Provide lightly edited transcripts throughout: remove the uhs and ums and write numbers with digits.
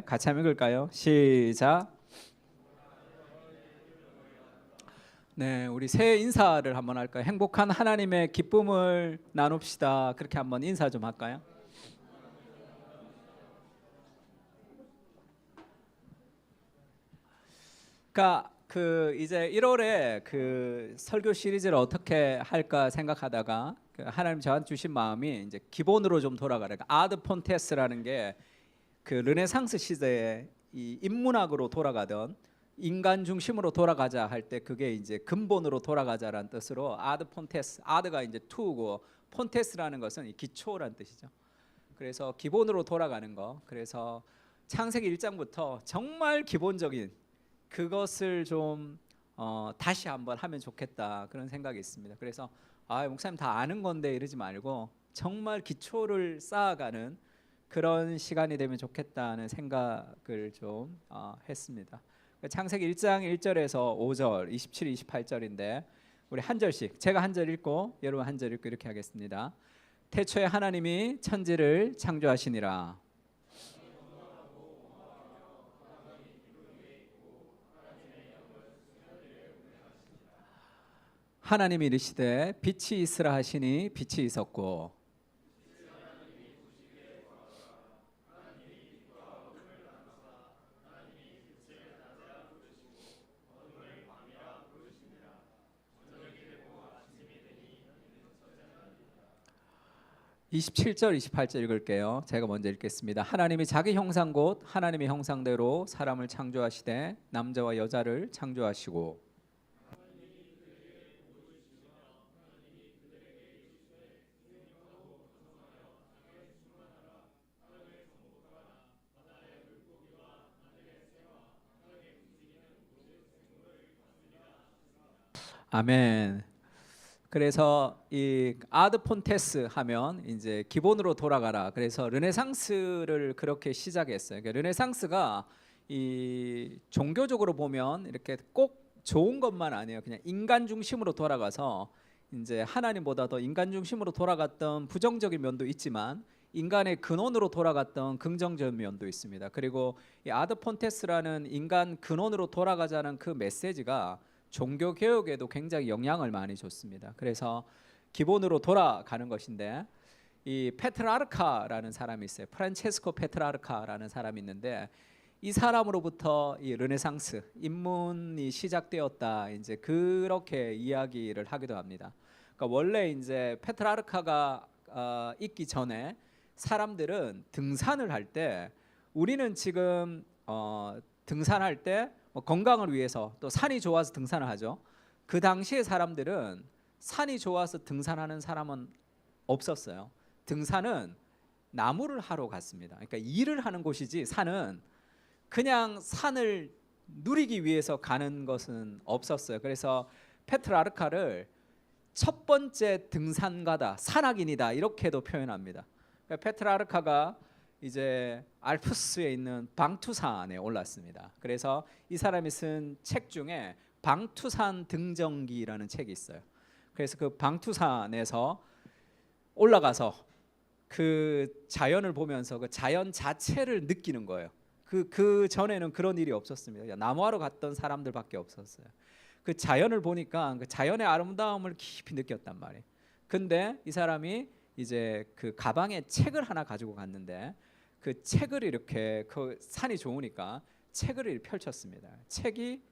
같이 한번 읽을까요? 시작. 네, 우리 새해 인사를 한번 할까요? 행복한 하나님의 기쁨을 나눕시다. 그렇게 한번 인사 좀 할까요? 그러니까 이제 1월에 그 설교 시리즈를 어떻게 할까 생각하다가 하나님 저한테 주신 마음이 이제 기본으로 좀 돌아가라. 아드 폰테스라는 게 그 르네상스 시대에 이 인문학으로 돌아가던 인간 중심으로 돌아가자 할 때 그게 이제 근본으로 돌아가자라는 뜻으로 아드 폰테스, 아드가 이제 투고 폰테스라는 것은 이 기초라는 뜻이죠. 그래서 기본으로 돌아가는 거. 그래서 창세기 1장부터 정말 기본적인 그것을 좀 다시 한번 하면 좋겠다 그런 생각이 있습니다. 그래서 목사님 다 아는 건데 이러지 말고 정말 기초를 쌓아가는 그런 시간이 되면 좋겠다는 생각을 좀 했습니다. 창세기 1장 1절에서 5절, 27, 28절인데 우리 한 절씩 제가 한 절 읽고 여러분 한 절 읽고 이렇게 하겠습니다. 태초에 하나님이 천지를 창조하시니라. 하나님이 이르시되 빛이 있으라 하시니 빛이 있었고 (27절) (28절) 읽을게요. 제가 먼저 읽겠습니다. 하나님이 자기 형상 곧 하나님의 형상대로 사람을 창조하시되 남자와 여자를 창조하시고 아멘. 그래서 이 아드 폰테스 하면 이제 기본으로 돌아가라. 그래서 르네상스를 그렇게 시작했어요. 그러니까 르네상스가 이 종교적으로 보면 이렇게 꼭 좋은 것만 아니에요. 그냥 인간 중심으로 돌아가서 이제 하나님보다 더 인간 중심으로 돌아갔던 부정적인 면도 있지만 인간의 근원으로 돌아갔던 긍정적인 면도 있습니다. 그리고 이 아드 폰테스라는 인간 근원으로 돌아가자는 그 메시지가 종교 개혁에도 굉장히 영향을 많이 줬습니다. 그래서 기본으로 돌아가는 것인데 이 페트라르카라는 사람이 있어요. 프란체스코 페트라르카라는 사람이 있는데 이 사람으로부터 이 르네상스 인문이 시작되었다. 이제 그렇게 이야기를 하기도 합니다. 그러니까 원래 이제 페트라르카가 있기 전에 사람들은 등산을 할 때 우리는 지금 등산할 때 건강을 위해서 또 산이 좋아서 등산을 하죠. 그 당시에 사람들은 산이 좋아서 등산하는 사람은 없었어요. 등산은 나무를 하러 갔습니다. 그러니까 일을 하는 곳이지 산은 그냥 산을 누리기 위해서 가는 것은 없었어요. 그래서 페트라르카를 첫 번째 등산가다, 산악인이다 이렇게도 표현합니다. 그러니까 페트라르카가 이제 알프스에 있는 방투산에 올랐습니다. 그래서 이 사람이 쓴 책 중에 방투산 등정기라는 책이 있어요. 그래서 그 방투산에서 올라가서 그 자연을 보면서 그 자연 자체를 느끼는 거예요. 그 전에는 그런 일이 없었습니다. 나무하러 갔던 사람들밖에 없었어요. 그 자연을 보니까 그 자연의 아름다움을 깊이 느꼈단 말이에요. 근데 이 사람이 이제 그 가방에 책을 하나 가지고 갔는데 그 책을 이렇게 그 산이 좋으니까 책을 펼쳤습니다. 책이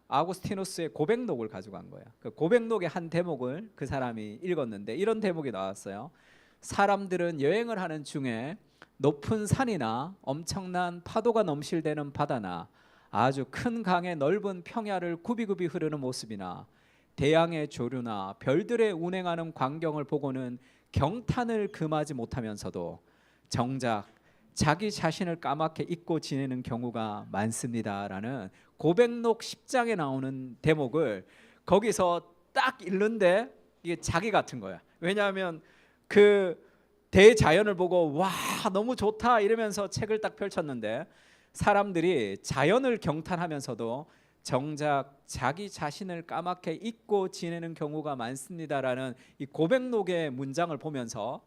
아구스티누스의 고백록을 가지고 간 거예요. 그 고백록의 한 대목을 그 사람이 읽었는데 이런 대목이 나왔어요. 사람들은 여행을 하는 중에 높은 산이나 엄청난 파도가 넘실대는 바다나 아주 큰 강의 넓은 평야를 굽이굽이 흐르는 모습이나 대양의 조류나 별들의 운행하는 광경을 보고는 경탄을 금하지 못하면서도 정작 자기 자신을 까맣게 잊고 지내는 경우가 많습니다라는 고백록 10장에 나오는 대목을 거기서 딱 읽는데 이게 자기 같은 거야. 왜냐하면 그 대자연을 보고 와 너무 좋다 이러면서 책을 딱 펼쳤는데 사람들이 자연을 경탄하면서도 정작 자기 자신을 까맣게 잊고 지내는 경우가 많습니다라는 이 고백록의 문장을 보면서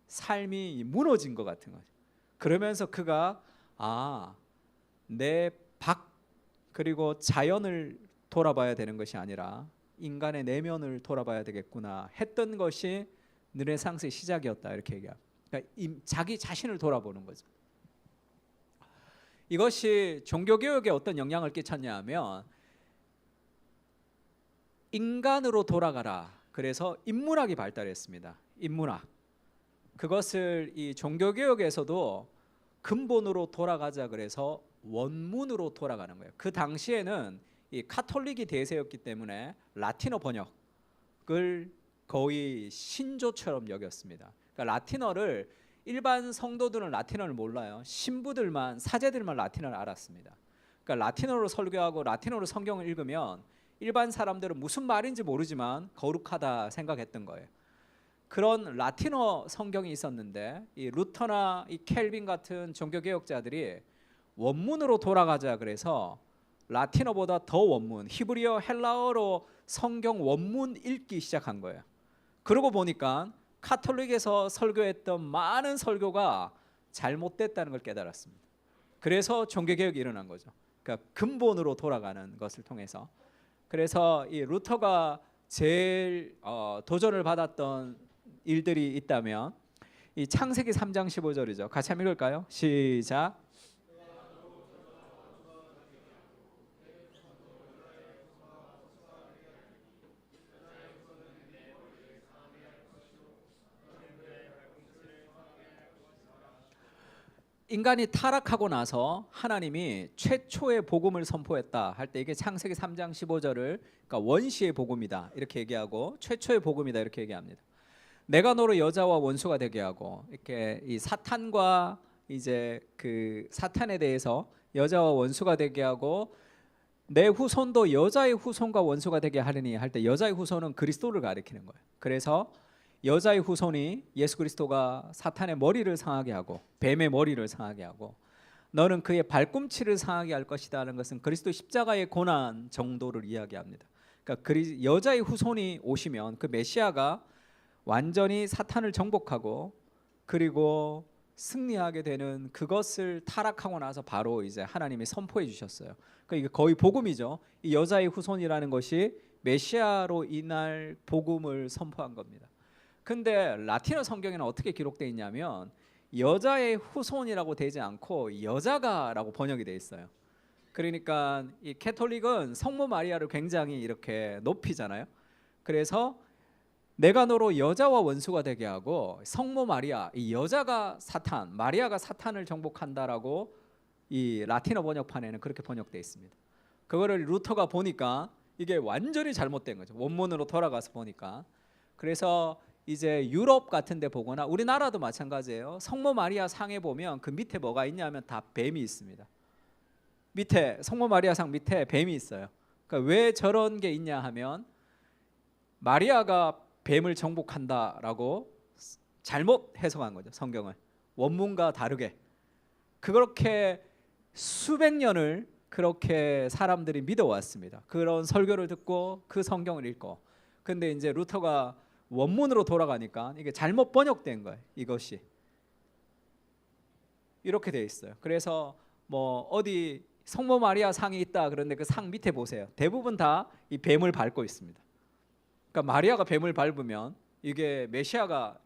삶이 무너진 것 같은 거죠. 그러면서 그가 내 밖 그리고 자연을 돌아봐야 되는 것이 아니라 인간의 내면을 돌아봐야 되겠구나 했던 것이 르네상스의 시작이었다 이렇게 얘기합니다. 그러니까 자기 자신을 돌아보는 거죠. 이것이 종교개혁에 어떤 영향을 끼쳤냐 하면 인간으로 돌아가라. 그래서 인문학이 발달했습니다. 인문학. 그것을 이 종교개혁에서도 근본으로 돌아가자 그래서 원문으로 돌아가는 거예요. 그 당시에는 이 카톨릭이 대세였기 때문에 라틴어 번역을 거의 신조처럼 여겼습니다. 그러니까 라틴어를 일반 성도들은 라틴어를 몰라요. 신부들만 사제들만 라틴어를 알았습니다. 그러니까 라틴어로 설교하고 라틴어로 성경을 읽으면 일반 사람들은 무슨 말인지 모르지만 거룩하다 생각했던 거예요. 그런 라틴어 성경이 있었는데 이 루터나 이 켈빈 같은 종교개혁자들이 원문으로 돌아가자 그래서 라틴어보다 더 원문, 히브리어, 헬라어로 성경 원문 읽기 시작한 거예요. 그러고 보니까 카톨릭에서 설교했던 많은 설교가 잘못됐다는 걸 깨달았습니다. 그래서 종교개혁이 일어난 거죠. 그러니까 근본으로 돌아가는 것을 통해서. 그래서 이 루터가 제일 도전을 받았던 일들이 있다면 이 창세기 3장 15절이죠. 같이 한번 읽을까요? 시작. 인간이 타락하고 나서 하나님이 최초의 복음을 선포했다 할 때 이게 창세기 3장 15절을 그러니까 원시의 복음이다 이렇게 얘기하고 최초의 복음이다 이렇게 얘기합니다. 내가 너로 여자와 원수가 되게 하고 이렇게 이 사탄과 이제 그 사탄에 대해서 여자와 원수가 되게 하고 내 후손도 여자의 후손과 원수가 되게 하리니 할 때 여자의 후손은 그리스도를 가리키는 거예요. 그래서 여자의 후손이 예수 그리스도가 사탄의 머리를 상하게 하고 뱀의 머리를 상하게 하고 너는 그의 발꿈치를 상하게 할 것이다 하는 것은 그리스도 십자가의 고난 정도를 이야기합니다. 그러니까 여자의 후손이 오시면 그 메시아가 완전히 사탄을 정복하고 그리고 승리하게 되는 그것을 타락하고 나서 바로 이제 하나님이 선포해 주셨어요. 그러니까 이게 거의 복음이죠. 이 여자의 후손이라는 것이 메시아로 인할 복음을 선포한 겁니다. 근데 라틴어 성경에는 어떻게 기록되어 있냐면 여자의 후손이라고 되지 않고 여자가라고 번역이 되어 있어요. 그러니까 이 캐톨릭은 성모 마리아를 굉장히 이렇게 높이잖아요. 그래서 내가 너로 여자와 원수가 되게 하고 성모 마리아, 이 여자가 사탄, 마리아가 사탄을 정복한다라고 이 라틴어 번역판에는 그렇게 번역되어 있습니다. 그거를 루터가 보니까 이게 완전히 잘못된 거죠. 원문으로 돌아가서 보니까. 그래서 이제 유럽 같은 데 보거나 우리나라도 마찬가지예요. 성모 마리아 상에 보면 그 밑에 뭐가 있냐면 다 뱀이 있습니다. 밑에 성모 마리아 상 밑에 뱀이 있어요. 그러니까 왜 저런 게 있냐 하면 마리아가 뱀을 정복한다라고 잘못 해석한 거죠. 성경을 원문과 다르게 그렇게 수백 년을 그렇게 사람들이 믿어왔습니다. 그런 설교를 듣고 그 성경을 읽고 근데 이제 루터가 원문으로 돌아가니까 이게 잘못 번역된 거예요. 이것이 이렇게 돼 있어요. 그래서 뭐 어디 성모 마리아 상이 있다 그런데 그 상 밑에 보세요. 대부분 다 이 뱀을 밟고 있습니다. 그러니까 마리아가 뱀을 밟으면 이게 메시아가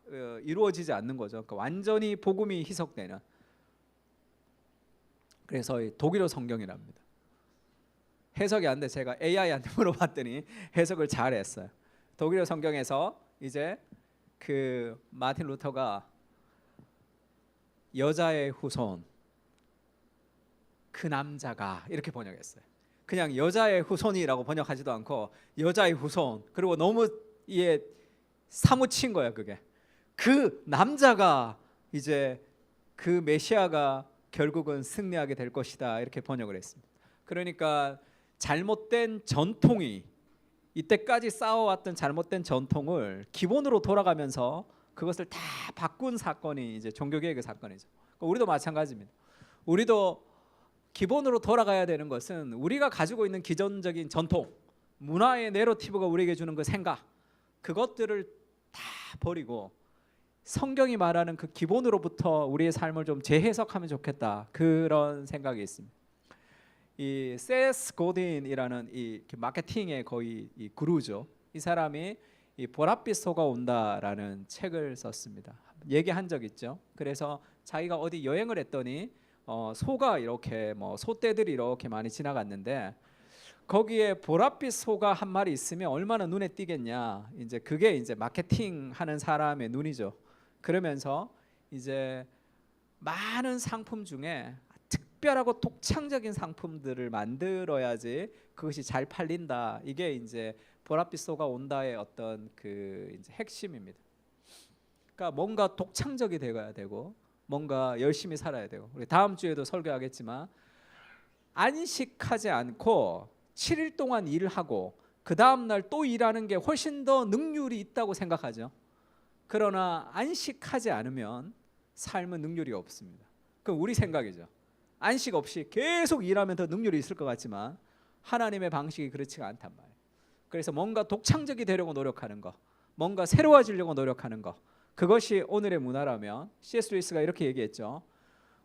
이루어지지 않는 거죠. 그러니까 완전히 복음이 희석되는. 그래서 독일어 성경이랍니다. 해석이 안 돼. 제가 AI한테 물어봤더니 해석을 잘했어요. 독일어 성경에서 이제 그 마틴 루터가 여자의 후손 그 남자가 이렇게 번역했어요. 그냥 여자의 후손이라고 번역하지도 않고 여자의 후손 그리고 너무 이게 사무친 거야. 그게 그 남자가 이제 그 메시아가 결국은 승리하게 될 것이다 이렇게 번역을 했습니다. 그러니까 잘못된 전통이 이때까지 쌓아왔던 잘못된 전통을 기본으로 돌아가면서 그것을 다 바꾼 사건이 이제 종교개혁의 사건이죠. 그러니까 우리도 마찬가지입니다. 우리도 기본으로 돌아가야 되는 것은 우리가 가지고 있는 기존적인 전통, 문화의 내러티브가 우리에게 주는 그 생각, 그것들을 다 버리고 성경이 말하는 그 기본으로부터 우리의 삶을 좀 재해석하면 좋겠다, 그런 생각이 있습니다. 이 세스 고딘이라는 이 마케팅의 거의 이 구루죠. 이 사람이 이 보랏빛 소가 온다라는 책을 썼습니다. 얘기한 적 있죠. 그래서 자기가 어디 여행을 했더니 소가 이렇게 소떼들이 이렇게 많이 지나갔는데 거기에 보랏빛 소가 한 마리 있으면 얼마나 눈에 띄겠냐. 이제 그게 이제 마케팅 하는 사람의 눈이죠. 그러면서 이제 많은 상품 중에 특별하고 독창적인 상품들을 만들어야지 그것이 잘 팔린다. 이게 이제 보랏빛 소가 온다의 어떤 그 이제 핵심입니다. 그러니까 뭔가 독창적이 되어야 되고 뭔가 열심히 살아야 되고, 우리 다음 주에도 설교하겠지만 안식하지 않고 7일 동안 일을 하고 그 다음 날 또 일하는 게 훨씬 더 능률이 있다고 생각하죠. 그러나 안식하지 않으면 삶은 능률이 없습니다. 그건 우리 생각이죠. 안식 없이 계속 일하면 더 능률이 있을 것 같지만 하나님의 방식이 그렇지가 않단 말이에요. 그래서 뭔가 독창적이 되려고 노력하는 거, 뭔가 새로워지려고 노력하는 거, 그것이 오늘의 문화라면 C.S. 루이스가 이렇게 얘기했죠.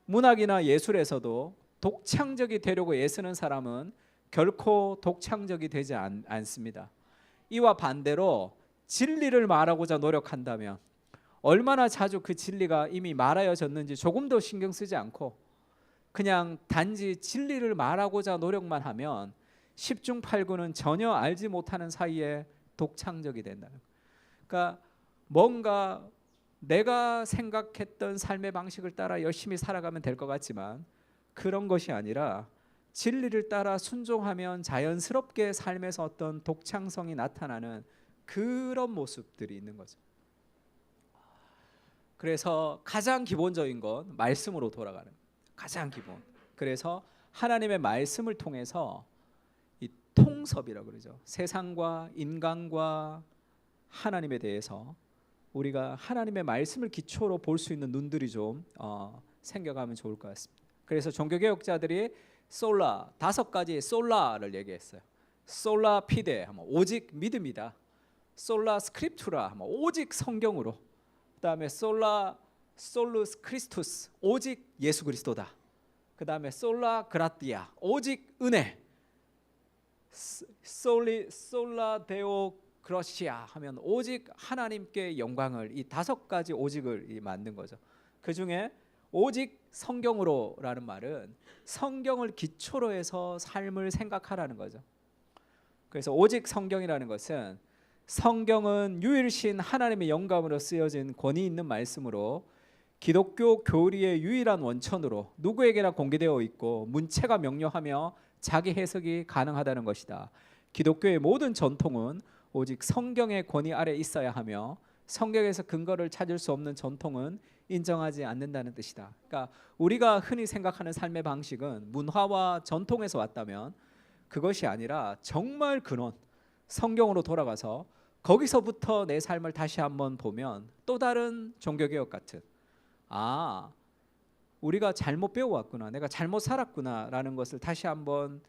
문학이나 예술에서도 독창적이 되려고 애쓰는 사람은 결코 독창적이 되지 않습니다. 이와 반대로 진리를 말하고자 노력한다면 얼마나 자주 그 진리가 이미 말하여졌는지 조금도 신경 쓰지 않고 그냥 단지 진리를 말하고자 노력만 하면 10중 8구는 전혀 알지 못하는 사이에 독창적이 된다는 거예요. 그러니까 뭔가 내가 생각했던 삶의 방식을 따라 열심히 살아가면 될 것 같지만 그런 것이 아니라 진리를 따라 순종하면 자연스럽게 삶에서 어떤 독창성이 나타나는 그런 모습들이 있는 거죠. 그래서 가장 기본적인 건 말씀으로 돌아가는 거예요. 가장 기본. 그래서 하나님의 말씀을 통해서 이 통섭이라고 그러죠. 세상과 인간과 하나님에 대해서 우리가 하나님의 말씀을 기초로 볼 수 있는 눈들이 좀 생겨가면 좋을 것 같습니다. 그래서 종교개혁자들이 솔라, 5가지 솔라를 얘기했어요. 솔라 피데 하면 오직 믿음이다. 솔라 스크립투라 하면 오직 성경으로. 그다음에 솔라 솔루스 크리스투스, 오직 예수 그리스도다. 그다음에 솔라 그라티아, 오직 은혜. 솔라 데오 그러시아 하면 오직 하나님께 영광을, 이 5가지 오직을 만든 거죠. 그 중에 오직 성경으로라는 말은 성경을 기초로 해서 삶을 생각하라는 거죠. 그래서 오직 성경이라는 것은 성경은 유일신 하나님의 영감으로 쓰여진 권위 있는 말씀으로 기독교 교리의 유일한 원천으로 누구에게나 공개되어 있고 문체가 명료하며 자기 해석이 가능하다는 것이다. 기독교의 모든 전통은 오직 성경의 권위 아래 있어야 하며 성경에서 근거를 찾을 수 없는 전통은 인정하지 않는다는 뜻이다. 그러니까 우리가 흔히 생각하는 삶의 방식은 문화와 전통에서 왔다면 그것이 아니라 정말 근원, 성경으로 돌아가서 거기서부터 내 삶을 다시 한번 보면 또 다른 종교개혁 같은, 우리가 잘못 배워왔구나, 내가 잘못 살았구나라는 것을 다시 한번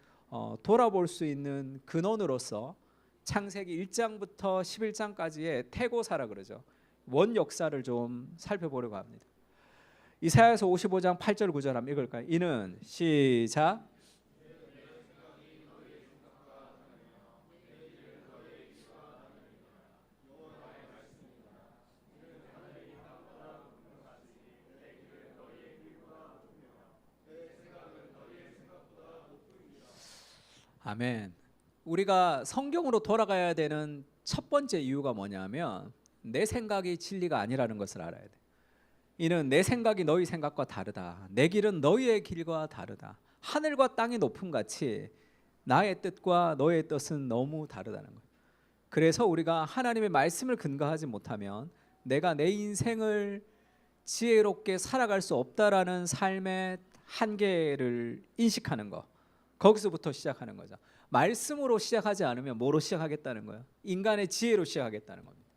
돌아볼 수 있는 근원으로서 창세기 1장부터 11장까지의 태고사라 그러죠. 원 역사를 좀 살펴보려고 합니다. 이사야서 55장 8절 9절 한번 읽을까요? 이는 시작. 아멘. 우리가 성경으로 돌아가야 되는 첫 번째 이유가 뭐냐면 내 생각이 진리가 아니라는 것을 알아야 돼. 이는 내 생각이 너희 생각과 다르다. 내 길은 너희의 길과 다르다. 하늘과 땅이 높음 같이 나의 뜻과 너의 뜻은 너무 다르다는 거예요. 그래서 우리가 하나님의 말씀을 근거하지 못하면 내가 내 인생을 지혜롭게 살아갈 수 없다라는 삶의 한계를 인식하는 거, 거기서부터 시작하는 거죠. 말씀으로 시작하지 않으면 뭐로 시작하겠다는 거예요? 인간의 지혜로 시작하겠다는 겁니다.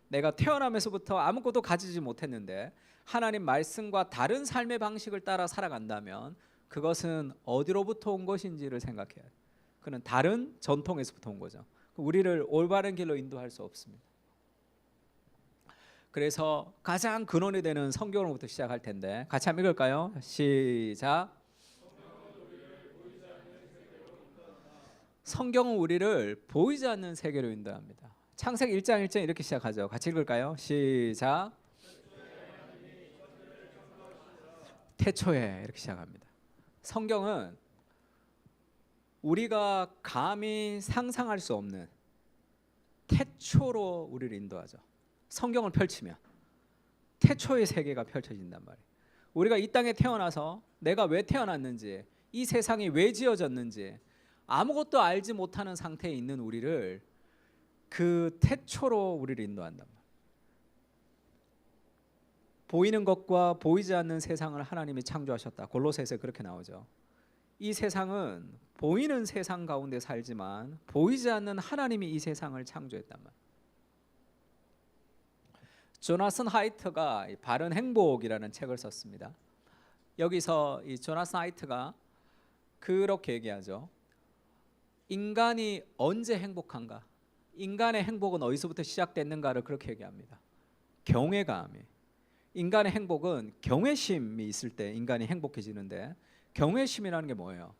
내가 태어나면서부터 아무것도 가지지 못했는데 하나님 말씀과 다른 삶의 방식을 따라 살아간다면 그것은 어디로부터 온 것인지를 생각해야 돼요. 그는 다른 전통에서부터 온 거죠. 우리를 올바른 길로 인도할 수 없습니다. 그래서 가장 근원이 되는 성경으로부터 시작할 텐데 같이 한번 읽을까요? 시작. 성경은 우리를 보이지 않는 세계로 인도합니다. 창세기 1장 1절 이렇게 시작하죠. 같이 읽을까요? 시작. 태초에 이렇게 시작합니다. 성경은 우리가 감히 상상할 수 없는 태초로 우리를 인도하죠. 성경을 펼치면 태초의 세계가 펼쳐진단 말이에요. 우리가 이 땅에 태어나서 내가 왜 태어났는지, 이 세상이 왜 지어졌는지 아무것도 알지 못하는 상태에 있는 우리를 그 태초로 우리를 인도한단 말이에요. 보이는 것과 보이지 않는 세상을 하나님이 창조하셨다. 골로새서에 그렇게 나오죠. 이 세상은 보이는 세상 가운데 살지만 보이지 않는 하나님이 이 세상을 창조했단 말이에요. 조나선 하이트가 바른 행복이라는 책을 썼습니다. 여기서 이 조나선 하이트가 그렇게 얘기하죠. 인간이 언제 행복한가? 인간의 행복은 어디서부터 시작됐는가를 그렇게 얘기합니다. 경외감이. 인간의 행복은 경외심이 있을 때 인간이 행복해지는데, 경외심이라는 게 뭐예요?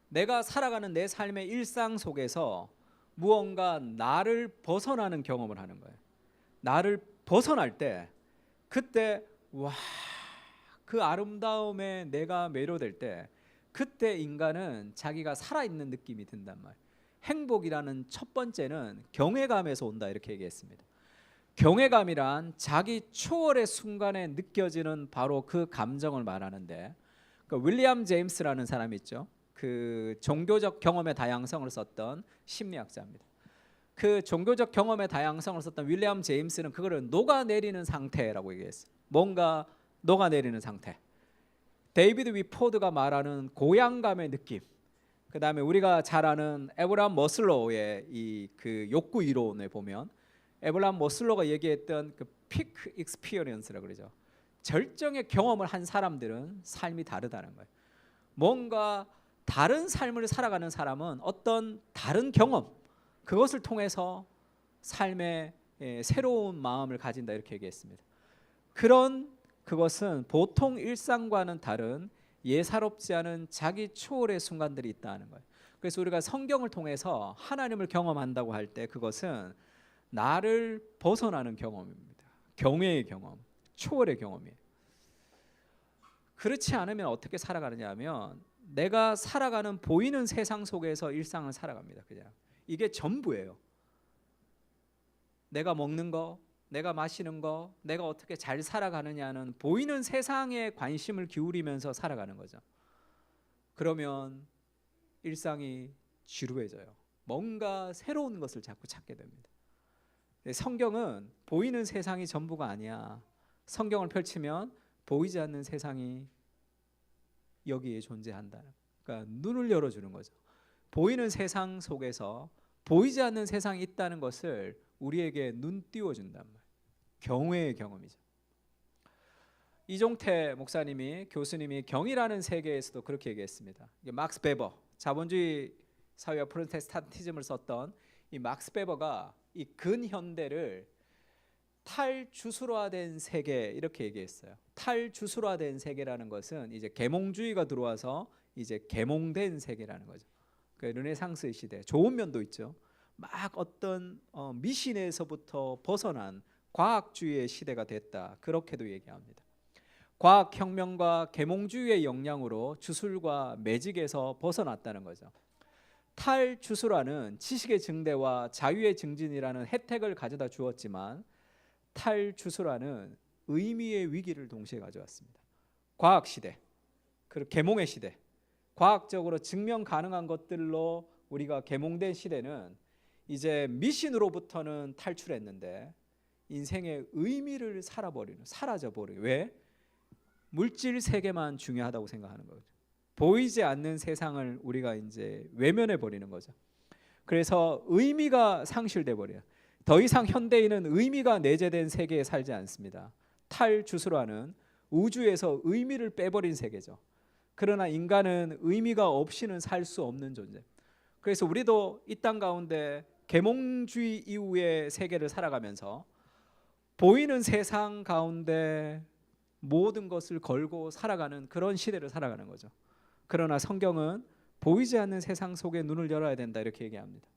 내가 살아가는 내 삶의 일상 속에서 무언가 나를 벗어나는 경험을 하는 거예요. 나를 벗어날 때 그때 와, 그 아름다움에 내가 매료될 때 그때 인간은 자기가 살아있는 느낌이 든단 말이에요. 행복이라는 첫 번째는 경외감에서 온다 이렇게 얘기했습니다. 경외감이란 자기 초월의 순간에 느껴지는 바로 그 감정을 말하는데, 그 윌리엄 제임스라는 사람이 있죠. 그 종교적 경험의 다양성을 썼던 심리학자입니다. 그 종교적 경험의 다양성을 썼던 윌리엄 제임스는 그거를 녹아내리는 상태라고 얘기했어요. 뭔가 녹아내리는 상태. 데이비드 위포드가 말하는 고향감의 느낌. 그 다음에 우리가 잘 아는 에브라함 머슬로우의 이 그 욕구 이론에 보면 에브라함 머슬로우가 얘기했던 그 피크 익스피리언스라고 그러죠. 절정의 경험을 한 사람들은 삶이 다르다는 거예요. 뭔가 다른 삶을 살아가는 사람은 어떤 다른 경험, 그것을 통해서 삶의 새로운 마음을 가진다 이렇게 얘기했습니다. 그것은 보통 일상과는 다른 예사롭지 않은 자기 초월의 순간들이 있다는 거예요. 그래서 우리가 성경을 통해서 하나님을 경험한다고 할 때 그것은 나를 벗어나는 경험입니다. 경외의 경험, 초월의 경험이에요. 그렇지 않으면 어떻게 살아가느냐 하면 내가 살아가는 보이는 세상 속에서 일상을 살아갑니다. 그냥 이게 전부예요. 내가 먹는 거, 내가 마시는 거, 내가 어떻게 잘 살아가느냐는 보이는 세상에 관심을 기울이면서 살아가는 거죠. 그러면 일상이 지루해져요. 뭔가 새로운 것을 자꾸 찾게 됩니다. 성경은 보이는 세상이 전부가 아니야. 성경을 펼치면 보이지 않는 세상이 여기에 존재한다. 그러니까 눈을 열어주는 거죠. 보이는 세상 속에서 보이지 않는 세상이 있다는 것을 우리에게 눈 띄워준단 말이에요. 경외의 경험이죠. 이종태 목사님이, 교수님이 경이라는 세계에서도 그렇게 얘기했습니다. 막스 베버, 자본주의 사회와 프로테스탄티즘을 썼던 이 막스 베버가 이 근현대를 탈주술화된 세계 이렇게 얘기했어요. 탈주술화된 세계라는 것은 이제 계몽주의가 들어와서 이제 계몽된 세계라는 거죠. 그 르네상스 시대 좋은 면도 있죠. 막 어떤 미신에서부터 벗어난 과학주의의 시대가 됐다 그렇게도 얘기합니다. 과학혁명과 계몽주의의 영향으로 주술과 매직에서 벗어났다는 거죠. 탈주술화는 지식의 증대와 자유의 증진이라는 혜택을 가져다 주었지만 탈주술화는 의미의 위기를 동시에 가져왔습니다. 과학시대, 그리고 계몽의 시대, 과학적으로 증명 가능한 것들로 우리가 계몽된 시대는 이제 미신으로부터는 탈출했는데 인생의 의미를 사라져버려요. 왜? 물질 세계만 중요하다고 생각하는 거죠. 보이지 않는 세상을 우리가 이제 외면해 버리는 거죠. 그래서 의미가 상실돼 버려요. 더 이상 현대인은 의미가 내재된 세계에 살지 않습니다. 탈주술화는 우주에서 의미를 빼버린 세계죠. 그러나 인간은 의미가 없이는 살 수 없는 존재. 그래서 우리도 이 땅 가운데 계몽주의 이후의 세계를 살아가면서 보이는 세상 가운데 모든 것을 걸고 살아가는 그런 시대를 살아가는 거죠. 그러나 성경은 보이지 않는 세상 속에 눈을 열어야 된다 이렇게 얘기합니다.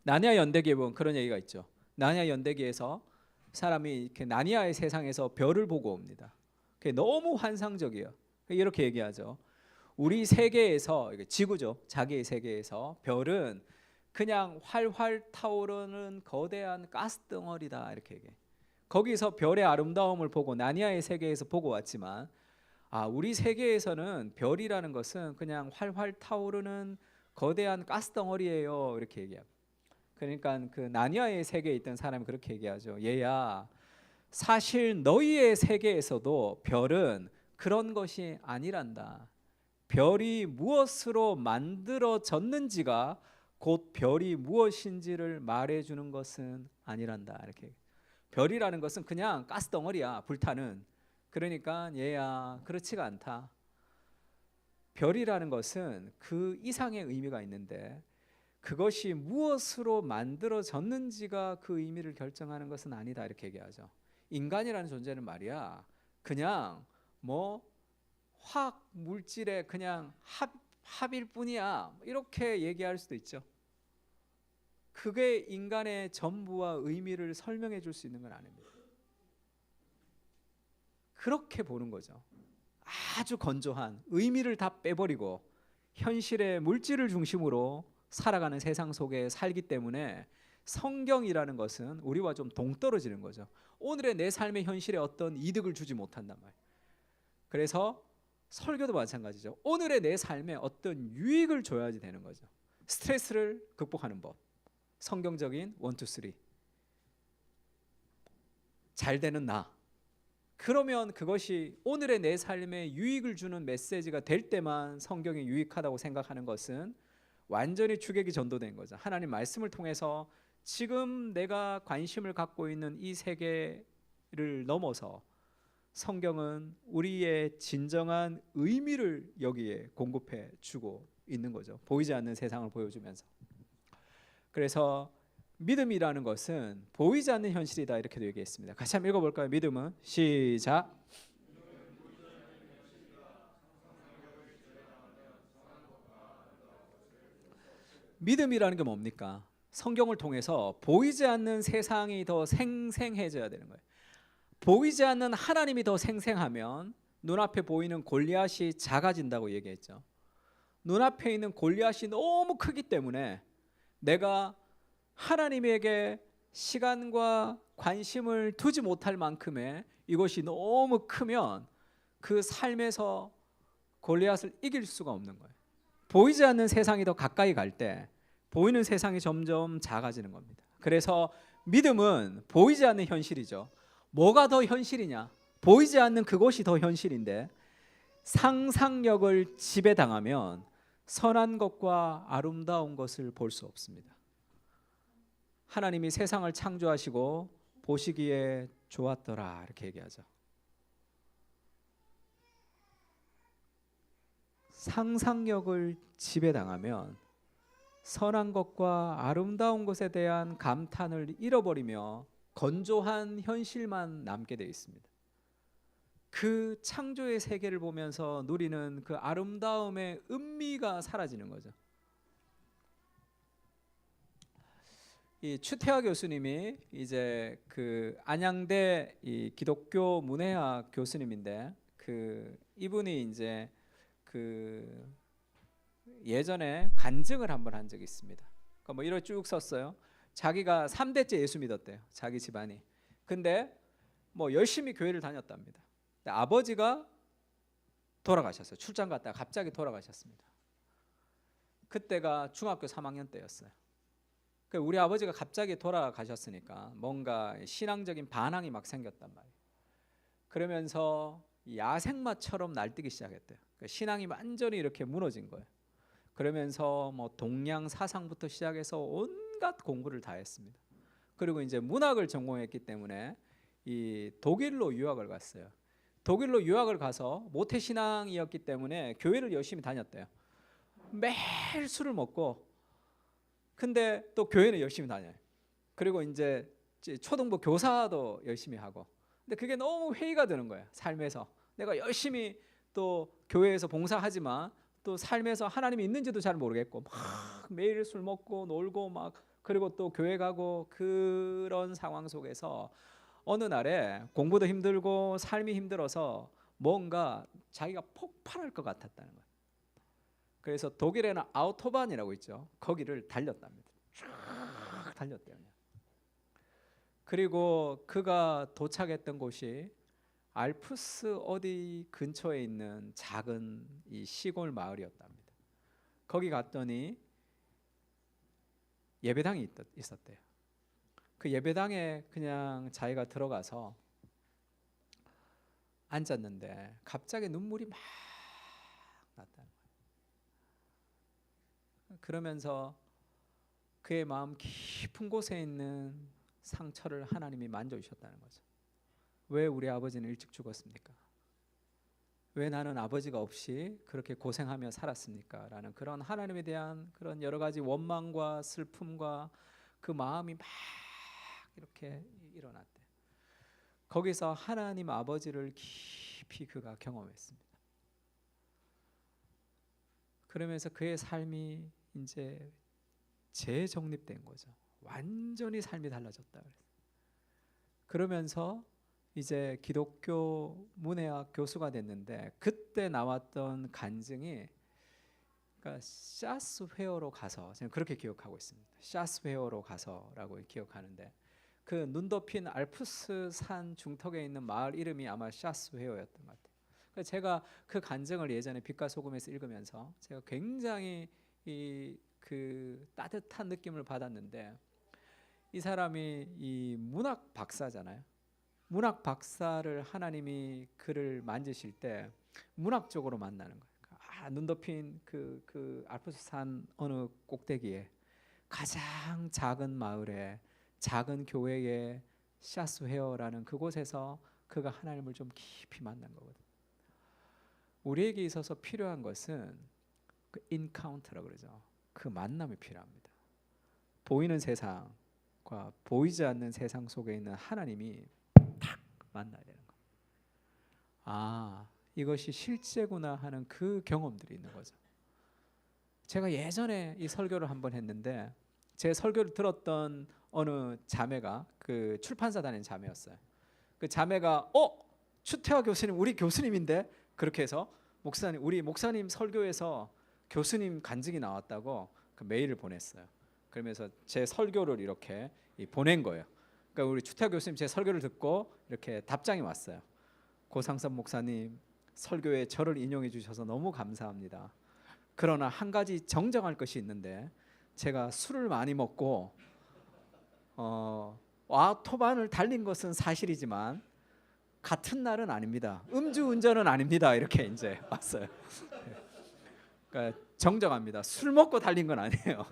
나니아 연대기에 보면 그런 얘기가 있죠. 나니아 연대기에서 사람이 이렇게 나니아의 세상에서 별을 보고 옵니다. 그게 너무 환상적이에요. 이렇게 얘기하죠. 우리 세계에서, 지구죠, 자기의 세계에서 별은 그냥 활활 타오르는 거대한 가스덩어리다 이렇게 얘기해. 거기서 별의 아름다움을 보고 나니아의 세계에서 보고 왔지만, 우리 세계에서는 별이라는 것은 그냥 활활 타오르는 거대한 가스덩어리예요 이렇게 얘기합니다. 그러니까 그 나니아의 세계에 있던 사람이 그렇게 얘기하죠. 얘야, 사실 너희의 세계에서도 별은 그런 것이 아니란다. 별이 무엇으로 만들어졌는지가 곧 별이 무엇인지를 말해주는 것은 아니란다. 이렇게. 별이라는 것은 그냥 가스덩어리야, 불타는. 그러니까 얘야, 그렇지가 않다. 별이라는 것은 그 이상의 의미가 있는데 그것이 무엇으로 만들어졌는지가 그 의미를 결정하는 것은 아니다 이렇게 얘기하죠. 인간이라는 존재는 말이야 그냥 뭐 화학 물질의 그냥 합일 뿐이야 이렇게 얘기할 수도 있죠. 그게 인간의 전부와 의미를 설명해 줄 수 있는 건 아닙니다. 그렇게 보는 거죠. 아주 건조한 의미를 다 빼버리고 현실의 물질을 중심으로 살아가는 세상 속에 살기 때문에 성경이라는 것은 우리와 좀 동떨어지는 거죠. 오늘의 내 삶의 현실에 어떤 이득을 주지 못한단 말이에요. 그래서 설교도 마찬가지죠. 오늘의 내 삶에 어떤 유익을 줘야지 되는 거죠. 스트레스를 극복하는 법, 성경적인 1, 2, 3 잘 되는 나. 그러면 그것이 오늘의 내 삶에 유익을 주는 메시지가 될 때만 성경이 유익하다고 생각하는 것은 완전히 주객이 전도된 거죠. 하나님 말씀을 통해서 지금 내가 관심을 갖고 있는 이 세계를 넘어서 성경은 우리의 진정한 의미를 여기에 공급해 주고 있는 거죠. 보이지 않는 세상을 보여주면서. 그래서 믿음이라는 것은 보이지 않는 현실이다 이렇게도 얘기했습니다. 같이 한번 읽어볼까요? 믿음은 시작. 믿음이라는 게 뭡니까? 성경을 통해서 보이지 않는 세상이 더 생생해져야 되는 거예요. 보이지 않는 하나님이 더 생생하면 눈앞에 보이는 골리앗이 작아진다고 얘기했죠. 눈앞에 있는 골리앗이 너무 크기 때문에 내가 하나님에게 시간과 관심을 두지 못할 만큼의 이것이 너무 크면 그 삶에서 골리앗을 이길 수가 없는 거예요. 보이지 않는 세상이 더 가까이 갈 때 보이는 세상이 점점 작아지는 겁니다. 그래서 믿음은 보이지 않는 현실이죠. 뭐가 더 현실이냐? 보이지 않는 그것이 더 현실인데 상상력을 지배당하면 선한 것과 아름다운 것을 볼 수 없습니다. 하나님이 세상을 창조하시고 보시기에 좋았더라 이렇게 얘기하죠. 상상력을 지배당하면 선한 것과 아름다운 것에 대한 감탄을 잃어버리며 건조한 현실만 남게 되어 있습니다. 그 창조의 세계를 보면서 누리는 그 아름다움의 은미가 사라지는 거죠. 이 추태하 교수님이 이제 그 안양대 이 기독교 문해학 교수님인데 이분이 이제 예전에 간증을 한번 한 적이 있습니다. 그러니까 뭐 이렇게 쭉 썼어요. 자기가 3대째 예수 믿었대요. 자기 집안이. 근데 뭐 열심히 교회를 다녔답니다. 근데 아버지가 돌아가셨어요. 출장 갔다가 갑자기 돌아가셨습니다. 그때가 중학교 3학년 때였어요. 우리 아버지가 갑자기 돌아가셨으니까 뭔가 신앙적인 반항이 막 생겼단 말이에요. 그러면서 야생마처럼 날뛰기 시작했대요. 신앙이 완전히 이렇게 무너진 거예요. 그러면서 뭐 동양 사상부터 시작해서 온갖 공부를 다 했습니다. 그리고 이제 문학을 전공했기 때문에 이 독일로 유학을 갔어요. 독일로 유학을 가서 모태 신앙이었기 때문에 교회를 열심히 다녔대요. 매일 술을 먹고 근데 또 교회는 열심히 다녀요. 그리고 이제 초등부 교사도 열심히 하고. 근데 그게 너무 회의가 되는 거예요. 삶에서 내가 열심히 또 교회에서 봉사하지만 또 삶에서 하나님이 있는지도 잘 모르겠고 막 매일 술 먹고 놀고 막 그리고 또 교회 가고 그런 상황 속에서 어느 날에 공부도 힘들고 삶이 힘들어서 뭔가 자기가 폭발할 것 같았다는 거예요. 그래서 독일에는 아우토반이라고 있죠. 거기를 달렸답니다. 쫙 달렸대요. 그리고 그가 도착했던 곳이 알프스 어디 근처에 있는 작은 이 시골 마을이었답니다. 거기 갔더니 예배당이 있었대요. 그 예배당에 그냥 자기가 들어가서 앉았는데 갑자기 눈물이 막 났다는 거예요. 그러면서 그의 마음 깊은 곳에 있는 상처를 하나님이 만져주셨다는 거죠. 왜 우리 아버지는 일찍 죽었습니까? 왜 나는 아버지가 없이 그렇게 고생하며 살았습니까? 라는 그런 하나님에 대한 그런 여러 가지 원망과 슬픔과 그 마음이 막 이렇게 일어났대. 거기서 하나님 아버지를 깊이 그가 경험했습니다. 그러면서 그의 삶이 이제 재정립된 거죠. 완전히 삶이 달라졌다. 그러면서 이제 기독교 문해학 교수가 됐는데 그때 나왔던 간증이 그러니까 샤스 회어로 가서 저는 그렇게 기억하고 있습니다. 샤스 회어로 가서라고 기억하는데 그 눈 덮인 알프스 산 중턱에 있는 마을 이름이 아마 샤스 회어였던 것 같아요. 그래서 제가 그 간증을 예전에 빛과 소금에서 읽으면서 제가 굉장히 그 따뜻한 느낌을 받았는데 이 사람이 이 문학 박사잖아요. 문학 박사를 하나님이 그를 만지실 때 문학적으로 만나는 거예요. 눈 덮인 그 알프스 산 어느 꼭대기에 가장 작은 마을에 작은 교회의 샤스회어라는 그곳에서 그가 하나님을 좀 깊이 만난 거거든요. 우리에게 있어서 필요한 것은 그 인카운터라고 그러죠. 그 만남이 필요합니다. 보이는 세상과 보이지 않는 세상 속에 있는 하나님이 탁 만나야 되는 거. 아, 이것이 실제구나 하는 그 경험들이 있는 거죠. 제가 예전에 이 설교를 한번 했는데 제 설교를 들었던 어느 자매가 그 출판사 다니는 자매였어요. 그 자매가 추태화 교수님 우리 교수님인데 그렇게 해서 목사님 우리 목사님 설교에서 교수님 간증이 나왔다고 그 메일을 보냈어요. 그러면서 제 설교를 이렇게 보낸 거예요. 그러니까 우리 추태화 교수님 제 설교를 듣고 이렇게 답장이 왔어요. 고상섭 목사님 설교에 저를 인용해 주셔서 너무 감사합니다. 그러나 한 가지 정정할 것이 있는데 제가 술을 많이 먹고 아우토반을 달린 것은 사실이지만 같은 날은 아닙니다. 음주운전은 아닙니다. 이렇게 이제 왔어요. 그러니까 정정합니다. 술 먹고 달린 건 아니에요.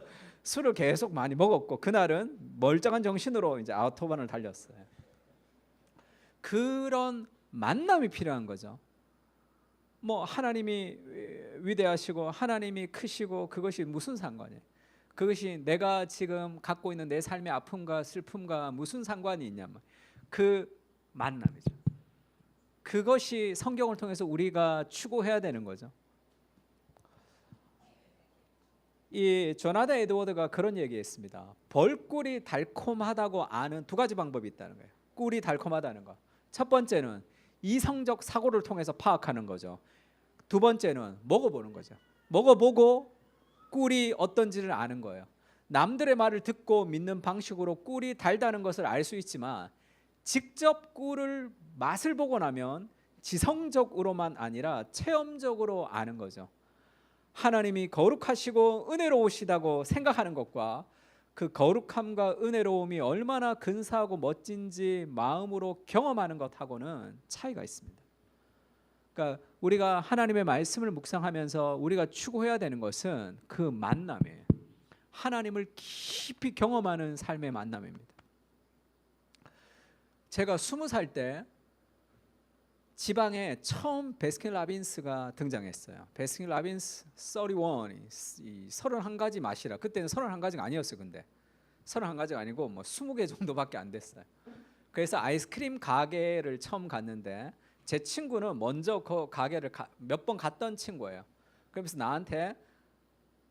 술을 계속 많이 먹었고 그날은 멀쩡한 정신으로 이제 아우토반을 달렸어요. 그런 만남이 필요한 거죠. 뭐 하나님이 위대하시고 하나님이 크시고 그것이 무슨 상관이에요? 그것이 내가 지금 갖고 있는 내 삶의 아픔과 슬픔과 무슨 상관이 있냐면 그 만남이죠. 그것이 성경을 통해서 우리가 추구해야 되는 거죠. 이 조나단 에드워드가 그런 얘기했습니다. 벌꿀이 달콤하다고 아는 두 가지 방법이 있다는 거예요. 꿀이 달콤하다는 거. 첫 번째는 이성적 사고를 통해서 파악하는 거죠. 두 번째는 먹어보는 거죠. 먹어보고 꿀이 어떤지를 아는 거예요. 남들의 말을 듣고 믿는 방식으로 꿀이 달다는 것을 알 수 있지만 직접 꿀을 맛을 보고 나면 지성적으로만 아니라 체험적으로 아는 거죠. 하나님이 거룩하시고 은혜로우시다고 생각하는 것과 그 거룩함과 은혜로움이 얼마나 근사하고 멋진지 마음으로 경험하는 것하고는 차이가 있습니다. 그러니까 우리가 하나님의 말씀을 묵상하면서 우리가 추구해야 되는 것은 그 만남이에요. 하나님을 깊이 경험하는 삶의 만남입니다. 제가 20살 때 지방에 처음 베스킨 라빈스가 등장했어요. 베스킨 라빈스 31이 31가지 맛이라. 그때는 31가지가 아니었어요. 근데 31가지가 아니고 뭐 20개 정도밖에 안 됐어요. 그래서 아이스크림 가게를 처음 갔는데 제 친구는 먼저 그 가게를 몇 번 갔던 친구예요. 그러면서 나한테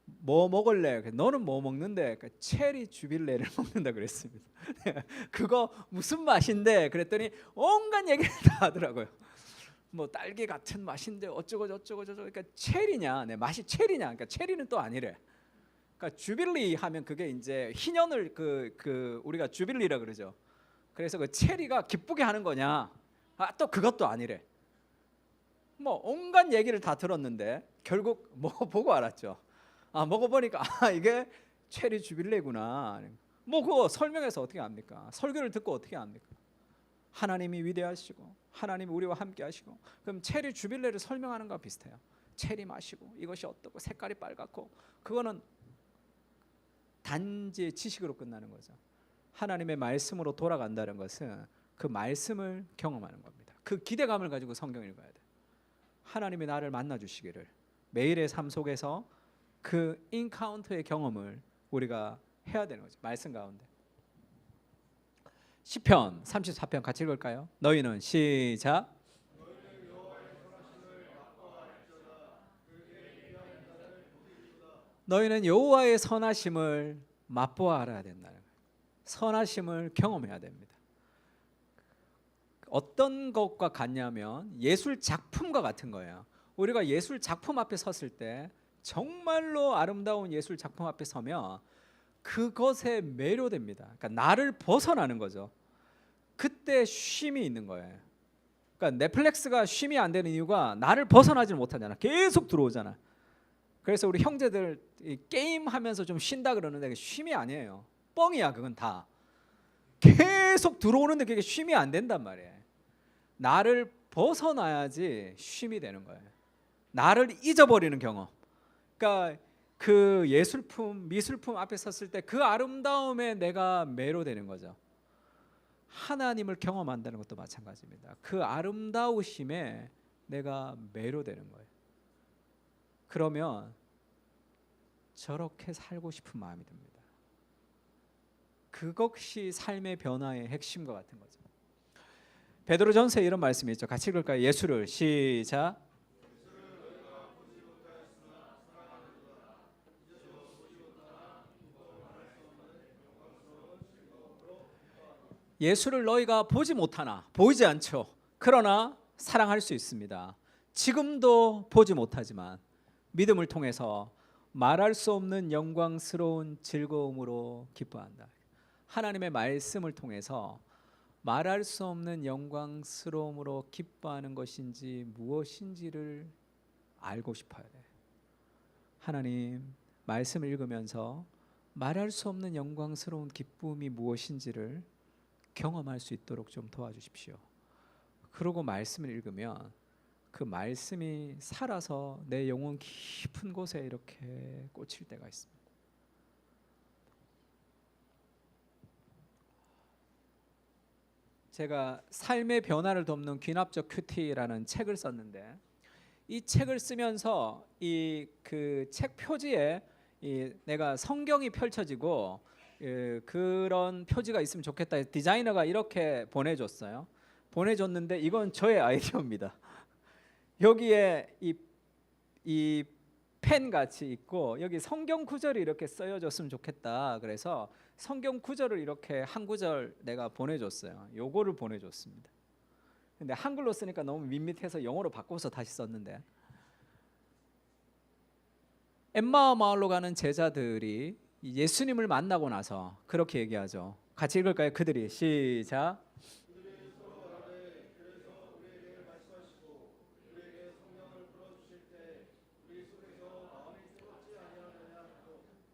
뭐 먹을래? 너는 뭐 먹는데? 체리 주빌레를 먹는다 그랬습니다. 그거 무슨 맛인데? 그랬더니 온갖 얘기를 다 하더라고요. 뭐 딸기 같은 맛인데 어쩌고 저쩌고 저쩌고. 그러니까 체리냐? 네, 맛이 체리냐? 그러니까 체리는 또 아니래. 그러니까 주빌리 하면 그게 이제 희년을 그 우리가 주빌리라 그러죠. 그래서 그 체리가 기쁘게 하는 거냐? 또 그것도 아니래. 뭐 온갖 얘기를 다 들었는데 결국 먹어보고 알았죠. 먹어보니까 이게 체리 주빌레구나. 뭐 그거 설명해서 어떻게 합니까? 설교를 듣고 어떻게 합니까? 하나님이 위대하시고 하나님이 우리와 함께 하시고. 그럼 체리 주빌레를 설명하는 거와 비슷해요. 체리 마시고 이것이 어떻고 색깔이 빨갛고. 그거는 단지 지식으로 끝나는 거죠. 하나님의 말씀으로 돌아간다는 것은 그 말씀을 경험하는 겁니다. 그 기대감을 가지고 성경 읽어야 돼요. 하나님이 나를 만나 주시기를. 매일의 삶 속에서 그 인카운터의 경험을 우리가 해야 되는 거죠. 말씀 가운데. 시편 34편 같이 읽을까요? 너희는 시작. 너희는 여호와의 선하심을 맛보아 알아야 된다는 거예요. 선하심을 경험해야 됩니다. 어떤 것과 같냐면 예술 작품과 같은 거예요. 우리가 예술 작품 앞에 섰을 때 정말로 아름다운 예술 작품 앞에 서면 그것에 매료됩니다. 그러니까 나를 벗어나는 거죠. 그때 쉼이 있는 거예요. 그러니까 넷플릭스가 쉼이 안 되는 이유가 나를 벗어나질 못하잖아. 계속 들어오잖아. 그래서 우리 형제들 게임 하면서 좀 쉰다 그러는데 쉼이 아니에요. 뻥이야. 그건 다 계속 들어오는데 그게 쉼이 안 된단 말이에요. 나를 벗어나야지 쉼이 되는 거예요. 나를 잊어버리는 경험. 그러니까 그 예술품, 미술품 앞에 섰을 때 그 아름다움에 내가 매료되는 거죠. 하나님을 경험한다는 것도 마찬가지입니다. 그 아름다우심에 내가 매료되는 거예요. 그러면 저렇게 살고 싶은 마음이 듭니다. 그것이 삶의 변화의 핵심과 같은 거죠. 베드로전서에 이런 말씀이 있죠. 같이 읽을까요? 예수를 시작. 예수를 너희가 보지 못하나 보이지 않죠. 그러나 사랑할 수 있습니다. 지금도 보지 못하지만 믿음을 통해서 말할 수 없는 영광스러운 즐거움으로 기뻐한다. 하나님의 말씀을 통해서 말할 수 없는 영광스러움으로 기뻐하는 것인지 무엇인지를 알고 싶어야 돼. 하나님 말씀을 읽으면서 말할 수 없는 영광스러운 기쁨이 무엇인지를 경험할 수 있도록 좀 도와주십시오. 그러고 말씀을 읽으면 그 말씀이 살아서 내 영혼 깊은 곳에 이렇게 꽂힐 때가 있습니다. 제가 삶의 변화를 돕는 귀납적 큐티라는 책을 썼는데 이 책을 쓰면서 이 그 책 표지에 내가 성경이 펼쳐지고 그런 표지가 있으면 좋겠다. 디자이너가 이렇게 보내줬어요. 보내줬는데 이건 저의 아이디어입니다. 여기에 이 펜 같이 있고 여기 성경 구절이 이렇게 쓰여졌으면 좋겠다. 그래서 성경 구절을 이렇게 한 구절 내가 보내줬어요. 요거를 보내줬습니다. 근데 한글로 쓰니까 너무 밋밋해서 영어로 바꿔서 다시 썼는데 엠마오 마을로 가는 제자들이 예수님을 만나고 나서 그렇게 얘기하죠. 같이 읽을까요? 그들이 시작.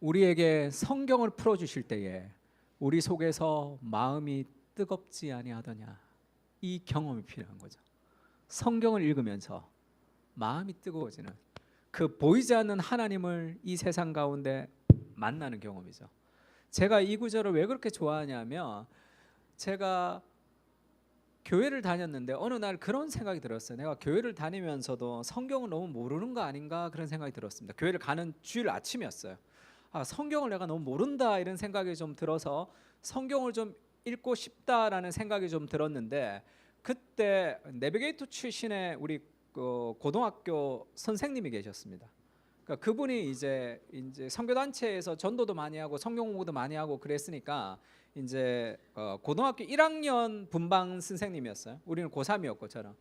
우리에게 성경을 풀어주실 때에 우리 속에서 마음이 뜨겁지 아니하더냐. 이 경험이 필요한 거죠. 성경을 읽으면서 마음이 뜨거워지는 그 보이지 않는 하나님을 이 세상 가운데 만나는 경험이죠. 제가 이 구절을 왜 그렇게 좋아하냐면 제가 교회를 다녔는데 어느 날 그런 생각이 들었어요. 내가 교회를 다니면서도 성경을 너무 모르는 거 아닌가 그런 생각이 들었습니다. 교회를 가는 주일 아침이었어요. 성경을 내가 너무 모른다 이런 생각이 좀 들어서 성경을 좀 읽고 싶다라는 생각이 좀 들었는데, 그때 내비게이터 출신의 우리 고등학교 선생님이 계셨습니다. 그러니까 그분이 이제 선교단체에서 전도도 많이 하고 성경 공부도 많이 하고 그랬으니까 이제 고등학교 1학년 분반 선생님이었어요. 우리는 고3이었고 저는.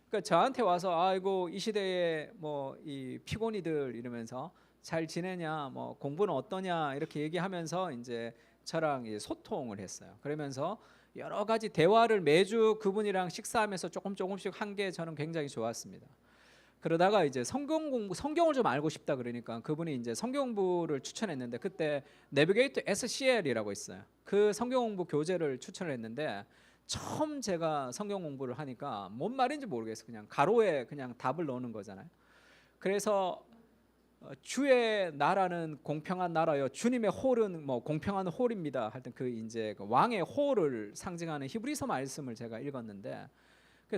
그러니까 저한테 와서 아이고 이 시대에 뭐 이 피곤이들 이러면서 잘 지내냐, 뭐 공부는 어떠냐 이렇게 얘기하면서 이제 저랑 소통을 했어요. 그러면서 여러 가지 대화를 매주 그분이랑 식사하면서 조금씩 한 게 저는 굉장히 좋았습니다. 그러다가 이제 성경을 좀 알고 싶다 그러니까 그분이 이제 성경 공부를 추천했는데, 그때 내비게이터 SCL이라고 있어요. 그 성경 공부 교재를 추천을 했는데, 처음 제가 성경 공부를 하니까 뭔 말인지 모르겠어요. 그냥 가로에 그냥 답을 넣는 거잖아요. 그래서 주의 나라는 공평한 나라요, 주님의 홀은 뭐 공평한 홀입니다. 하여튼 그 이제 왕의 홀을 상징하는 히브리서 말씀을 제가 읽었는데,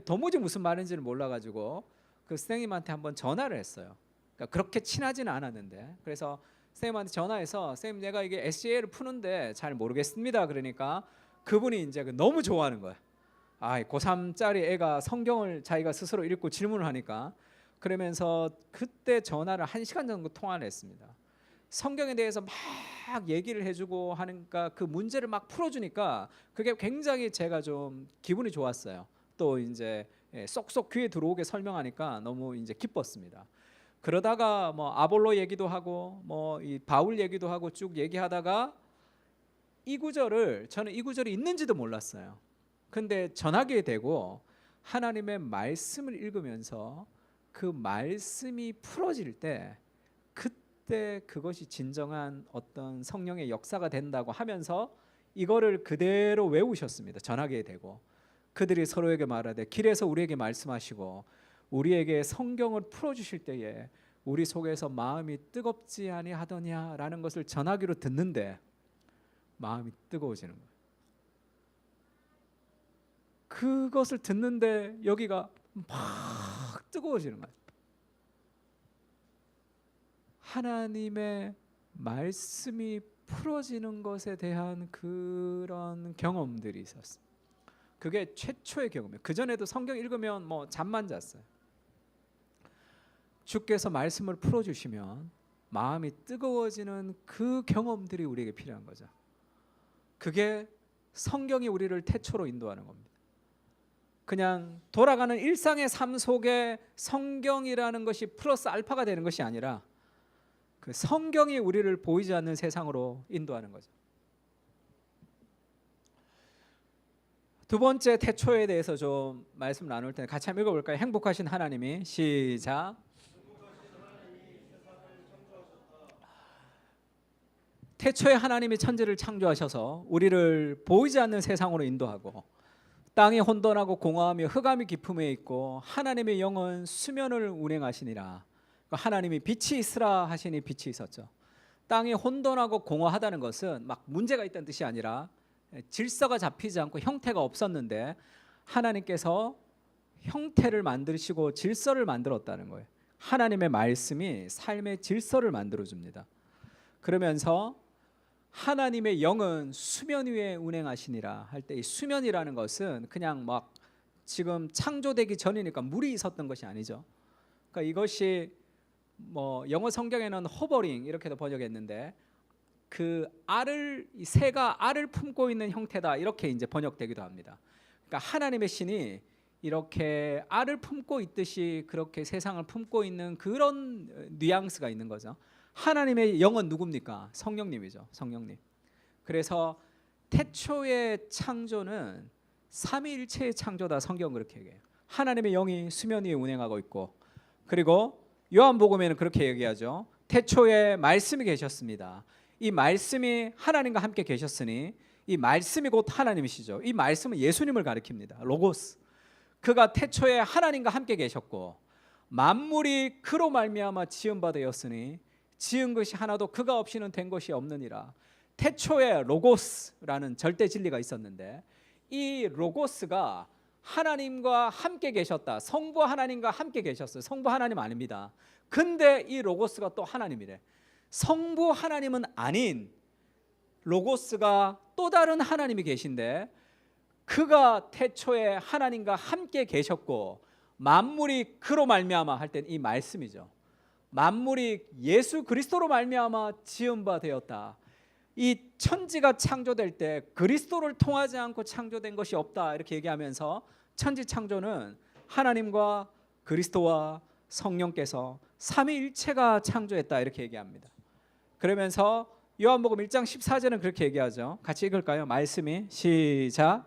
도무지 무슨 말인지를 몰라가지고 그 선생님한테 한번 전화를 했어요. 그러니까 그렇게 친하지는 않았는데, 그래서 선생님한테 전화해서 선생님 내가 이게 SCA를 푸는데 잘 모르겠습니다. 그러니까 그분이 이제 너무 좋아하는 거예요. 고3짜리 애가 성경을 자기가 스스로 읽고 질문을 하니까. 그러면서 그때 전화를 1시간 정도 통화를 했습니다. 성경에 대해서 막 얘기를 해주고 하니까 그 문제를 막 풀어주니까 그게 굉장히 제가 좀 기분이 좋았어요. 또 이제 쏙쏙 귀에 들어오게 설명하니까 너무 이제 기뻤습니다. 그러다가 뭐 아볼로 얘기도 하고 뭐 이 바울 얘기도 하고 쭉 얘기하다가 저는 이 구절이 있는지도 몰랐어요. 근데 전하게 되고 하나님의 말씀을 읽으면서 그 말씀이 풀어질 때, 그때 그것이 진정한 어떤 성령의 역사가 된다고 하면서 이거를 그대로 외우셨습니다. 전하게 되고 그들이 서로에게 말하되 길에서 우리에게 말씀하시고 우리에게 성경을 풀어주실 때에 우리 속에서 마음이 뜨겁지 아니하더냐라는 것을 전하기로 듣는데 마음이 뜨거워지는 거예요. 그것을 듣는데 여기가 막 뜨거워지는 거예요. 하나님의 말씀이 풀어지는 것에 대한 그런 경험들이 있었어요. 그게 최초의 경험이에요. 그전에도 성경 읽으면 뭐 잠만 잤어요. 주께서 말씀을 풀어주시면 마음이 뜨거워지는 그 경험들이 우리에게 필요한 거죠. 그게 성경이 우리를 태초로 인도하는 겁니다. 그냥 돌아가는 일상의 삶 속에 성경이라는 것이 플러스 알파가 되는 것이 아니라 그 성경이 우리를 보이지 않는 세상으로 인도하는 거죠. 두 번째 태초에 대해서 좀 말씀 나눌 텐데 같이 한번 읽어볼까요? 행복하신 하나님이, 시작. 태초에 하나님이 천지를 창조하셔서 우리를 보이지 않는 세상으로 인도하고 땅이 혼돈하고 공허하며 흑암이 깊음에 있고 하나님의 영은 수면을 운행하시니라. 하나님이 빛이 있으라 하시니 빛이 있었죠. 땅이 혼돈하고 공허하다는 것은 막 문제가 있다는 뜻이 아니라 질서가 잡히지 않고 형태가 없었는데 하나님께서 형태를 만드시고 질서를 만들었다는 거예요. 하나님의 말씀이 삶의 질서를 만들어줍니다. 그러면서 하나님의 영은 수면 위에 운행하시니라 할 때 이 수면이라는 것은 그냥 막 지금 창조되기 전이니까 물이 있었던 것이 아니죠. 그러니까 이것이 뭐 영어 성경에는 호버링 이렇게도 번역했는데 그 알을, 이 새가 알을 품고 있는 형태다 이렇게 이제 번역되기도 합니다. 그러니까 하나님의 신이 이렇게 알을 품고 있듯이 그렇게 세상을 품고 있는 그런 뉘앙스가 있는 거죠. 하나님의 영은 누굽니까? 성령님이죠. 성령님. 그래서 태초의 창조는 삼위일체의 창조다. 성경 그렇게 얘기해요. 하나님의 영이 수면 위에 운행하고 있고, 그리고 요한복음에는 그렇게 얘기하죠. 태초에 말씀이 계셨습니다. 이 말씀이 하나님과 함께 계셨으니 이 말씀이 곧 하나님이시죠. 이 말씀은 예수님을 가리킵니다. 로고스. 그가 태초에 하나님과 함께 계셨고 만물이 그로 말미암아 지은 바 되었으니 지은 것이 하나도 그가 없이는 된 것이 없느니라. 태초에 로고스라는 절대 진리가 있었는데 이 로고스가 하나님과 함께 계셨다. 성부 하나님과 함께 계셨어요. 성부 하나님 아닙니다. 근데 이 로고스가 또 하나님이래. 성부 하나님은 아닌 로고스가 또 다른 하나님이 계신데, 그가 태초에 하나님과 함께 계셨고 만물이 그로 말미암아 할 땐 이 말씀이죠. 만물이 예수 그리스도로 말미암아 지은 바 되었다. 이 천지가 창조될 때 그리스도를 통하지 않고 창조된 것이 없다, 이렇게 얘기하면서 천지 창조는 하나님과 그리스도와 성령께서 삼위일체가 창조했다, 이렇게 얘기합니다. 그러면서 요한복음 1장 14절은 그렇게 얘기하죠. 같이 읽을까요? 말씀이 시작.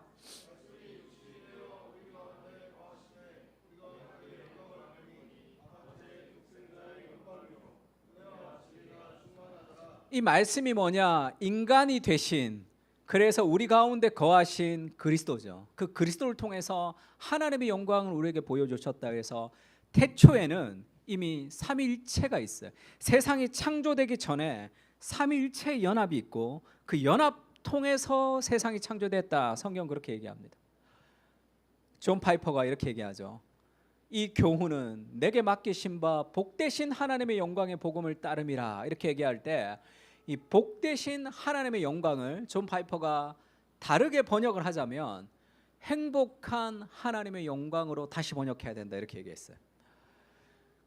이 말씀이 뭐냐? 인간이 되신, 그래서 우리 가운데 거하신 그리스도죠. 그 그리스도를 통해서 하나님의 영광을 우리에게 보여주셨다. 그래서 태초에는 이미 삼위일체가 있어요. 세상이 창조되기 전에 삼위일체의 연합이 있고 그 연합 통해서 세상이 창조됐다. 성경 그렇게 얘기합니다. 존 파이퍼가 이렇게 얘기하죠. 이 교훈은 내게 맡기신 바 복되신 하나님의 영광의 복음을 따름이라, 이렇게 얘기할 때 이 복되신 하나님의 영광을 존 파이퍼가 다르게 번역을 하자면 행복한 하나님의 영광으로 다시 번역해야 된다, 이렇게 얘기했어요.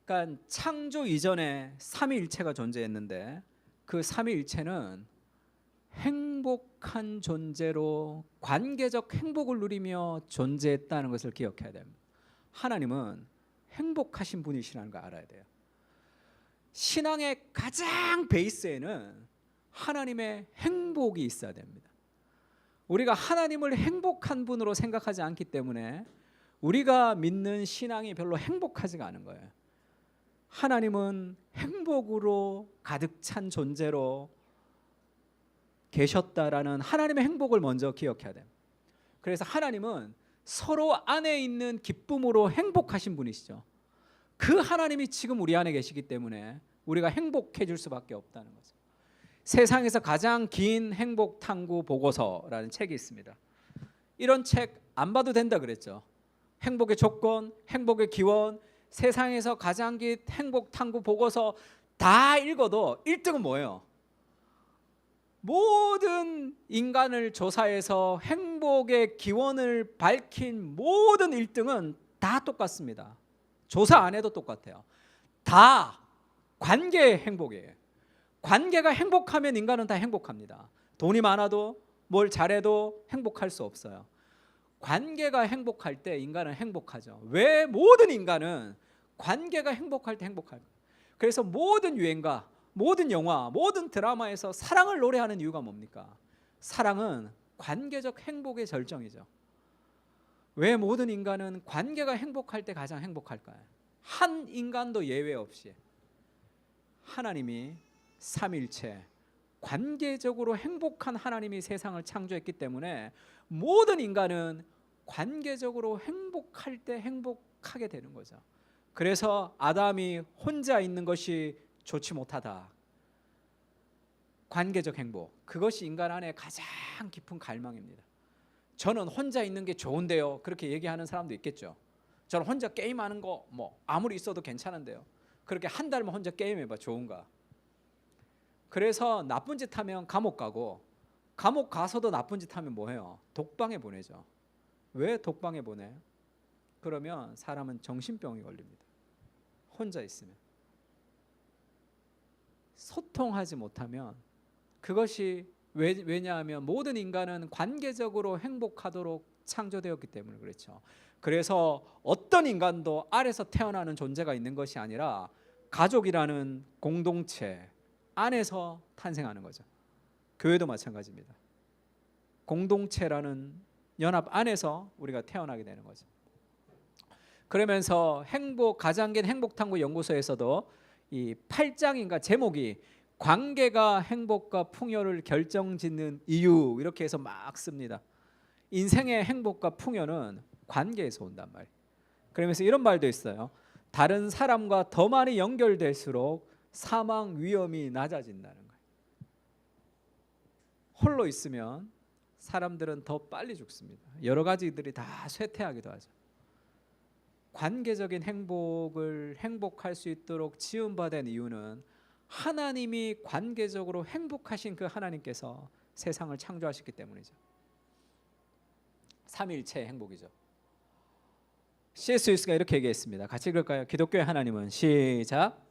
그러니까 창조 이전에 삼위일체가 존재했는데 그 삼위일체는 행복한 존재로 관계적 행복을 누리며 존재했다는 것을 기억해야 됩니다. 하나님은 행복하신 분이시라는 걸 알아야 돼요. 신앙의 가장 베이스에는 하나님의 행복이 있어야 됩니다. 우리가 하나님을 행복한 분으로 생각하지 않기 때문에 우리가 믿는 신앙이 별로 행복하지가 않은 거예요. 하나님은 행복으로 가득 찬 존재로 계셨다라는 하나님의 행복을 먼저 기억해야 됩니다. 그래서 하나님은 서로 안에 있는 기쁨으로 행복하신 분이시죠. 그 하나님이 지금 우리 안에 계시기 때문에 우리가 행복해질 수밖에 없다는 거죠. 세상에서 가장 긴 행복 탐구 보고서라는 책이 있습니다. 이런 책 안 봐도 된다 그랬죠. 행복의 조건, 행복의 기원, 세상에서 가장 긴 행복 탐구 보고서 다 읽어도 1등은 뭐예요? 모든 인간을 조사해서 행복의 기원을 밝힌 모든 1등은 다 똑같습니다. 조사 안 해도 똑같아요. 다 관계의 행복이에요. 관계가 행복하면 인간은 다 행복합니다. 돈이 많아도 뭘 잘해도 행복할 수 없어요. 관계가 행복할 때 인간은 행복하죠. 왜 모든 인간은 관계가 행복할 때 행복할까요? 그래서 모든 유행가, 모든 영화, 모든 드라마에서 사랑을 노래하는 이유가 뭡니까? 사랑은 관계적 행복의 절정이죠. 왜 모든 인간은 관계가 행복할 때 가장 행복할까요? 한 인간도 예외 없이 하나님이 삼일체 관계적으로 행복한 하나님이 세상을 창조했기 때문에 모든 인간은 관계적으로 행복할 때 행복하게 되는 거죠. 그래서 아담이 혼자 있는 것이 좋지 못하다. 관계적 행복, 그것이 인간 안에 가장 깊은 갈망입니다. 저는 혼자 있는 게 좋은데요, 그렇게 얘기하는 사람도 있겠죠. 저는 혼자 게임하는 거 뭐 아무리 있어도 괜찮은데요. 그렇게 한 달만 혼자 게임해봐, 좋은가? 그래서 나쁜 짓 하면 감옥 가고, 감옥 가서도 나쁜 짓 하면 뭐해요? 독방에 보내죠. 왜 독방에 보내요? 그러면 사람은 정신병이 걸립니다. 혼자 있으면. 소통하지 못하면, 그것이 왜냐하면 모든 인간은 관계적으로 행복하도록 창조되었기 때문에 그렇죠. 그래서 어떤 인간도 아래서 태어나는 존재가 있는 것이 아니라 가족이라는 공동체 안에서 탄생하는 거죠. 교회도 마찬가지입니다. 공동체라는 연합 안에서 우리가 태어나게 되는 거죠. 그러면서 가장 긴 행복탐구 연구소에서도 이 8장인가 제목이 관계가 행복과 풍요를 결정짓는 이유, 이렇게 해서 막 씁니다. 인생의 행복과 풍요는 관계에서 온단 말이에요. 그러면서 이런 말도 있어요. 다른 사람과 더 많이 연결될수록 사망 위험이 낮아진다는 거예요. 홀로 있으면 사람들은 더 빨리 죽습니다. 여러 가지들이 다 쇠퇴하기도 하죠. 관계적인 행복할 수 있도록 지음받은 이유는 하나님이 관계적으로 행복하신 그 하나님께서 세상을 창조하셨기 때문이죠. 삼위일체의 행복이죠. C.S. 루이스가 이렇게 얘기했습니다. 같이 읽을까요? 기독교의 하나님은, 시작.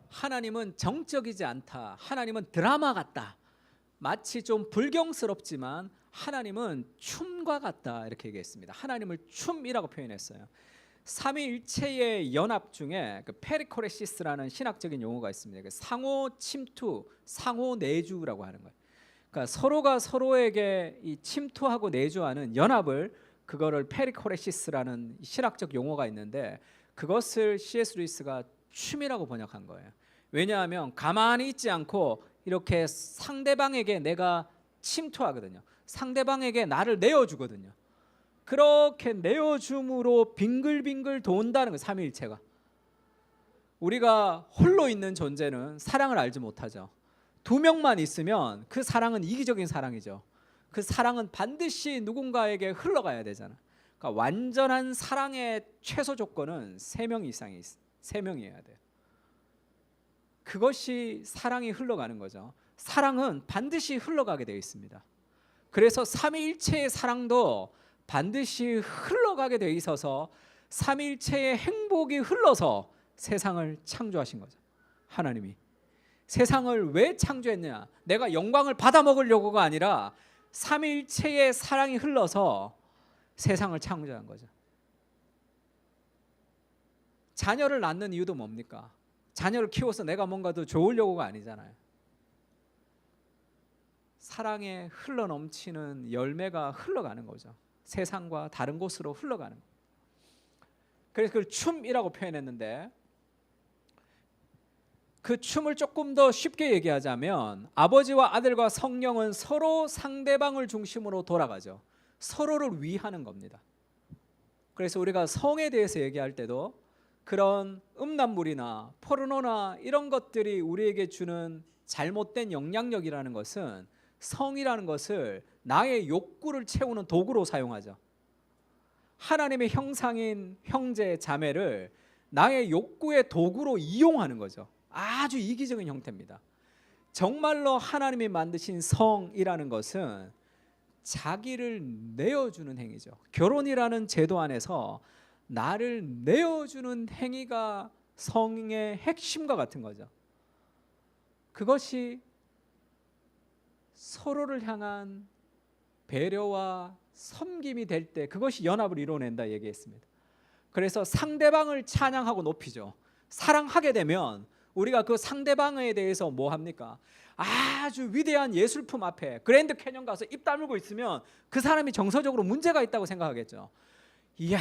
하나님은 정적이지 않다. 하나님은 드라마 같다. 마치 좀 불경스럽지만 하나님은 춤과 같다, 이렇게 얘기했습니다. 하나님을 춤이라고 표현했어요. 삼위일체의 연합 중에 그 페리코레시스라는 신학적인 용어가 있습니다. 그 상호 침투, 상호 내주라고 하는 거예요. 그러니까 서로가 서로에게 이 침투하고 내주하는 연합을, 그거를 페리코레시스라는 신학적 용어가 있는데 그것을 C.S. 루이스가 춤이라고 번역한 거예요. 왜냐하면 가만히 있지 않고 이렇게 상대방에게 내가 침투하거든요. 상대방에게 나를 내어주거든요. 그렇게 내어줌으로 빙글빙글 돈다는 거예요. 삼위일체가. 우리가 홀로 있는 존재는 사랑을 알지 못하죠. 두 명만 있으면 그 사랑은 이기적인 사랑이죠. 그 사랑은 반드시 누군가에게 흘러가야 되잖아. 그러니까 완전한 사랑의 최소 조건은 3명 이상이 있어. 3명이어야 돼요. 그것이 사랑이 흘러가는 거죠. 사랑은 반드시 흘러가게 되어 있습니다. 그래서 삼위일체의 사랑도 반드시 흘러가게 되어 있어서 삼위일체의 행복이 흘러서 세상을 창조하신 거죠. 하나님이 세상을 왜 창조했냐? 내가 영광을 받아 먹으려고가 아니라 삼위일체의 사랑이 흘러서 세상을 창조한 거죠. 자녀를 낳는 이유도 뭡니까? 자녀를 키워서 내가 뭔가 더 좋으려고가 아니잖아요. 사랑에 흘러넘치는 열매가 흘러가는 거죠. 세상과 다른 곳으로 흘러가는 거예요. 그래서 그걸 춤이라고 표현했는데, 그 춤을 조금 더 쉽게 얘기하자면 아버지와 아들과 성령은 서로 상대방을 중심으로 돌아가죠. 서로를 위하는 겁니다. 그래서 우리가 성에 대해서 얘기할 때도 그런 음란물이나 포르노나 이런 것들이 우리에게 주는 잘못된 영향력이라는 것은, 성이라는 것을 나의 욕구를 채우는 도구로 사용하죠. 하나님의 형상인 형제 자매를 나의 욕구의 도구로 이용하는 거죠. 아주 이기적인 형태입니다. 정말로 하나님이 만드신 성이라는 것은 자기를 내어주는 행위죠. 결혼이라는 제도 안에서 나를 내어주는 행위가 성의 핵심과 같은 거죠. 그것이 서로를 향한 배려와 섬김이 될 때 그것이 연합을 이뤄낸다 얘기했습니다. 그래서 상대방을 찬양하고 높이죠. 사랑하게 되면 우리가 그 상대방에 대해서 뭐 합니까? 아주 위대한 예술품 앞에 그랜드 캐년 가서 입 다물고 있으면 그 사람이 정서적으로 문제가 있다고 생각하겠죠. 이야,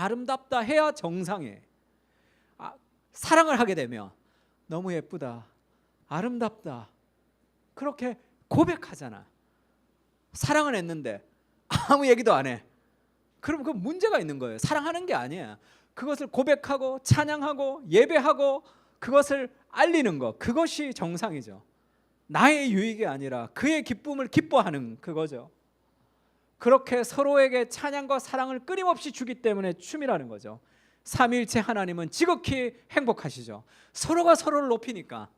아름답다 해야 정상해. 사랑을 하게 되면 너무 예쁘다, 아름답다, 그렇게 고백하잖아. 사랑을 했는데 아무 얘기도 안 해. 그럼 그 문제가 있는 거예요. 사랑하는 게 아니야. 그것을 고백하고 찬양하고 예배하고 그것을 알리는 것, 그것이 정상이죠. 나의 유익이 아니라 그의 기쁨을 기뻐하는 그거죠. 그렇게 서로에게 찬양과 사랑을 끊임없이 주기 때문에 춤이라는 거죠. 삼위일체 하나님은 지극히 행복하시죠. 서로가 서로를 높이니까.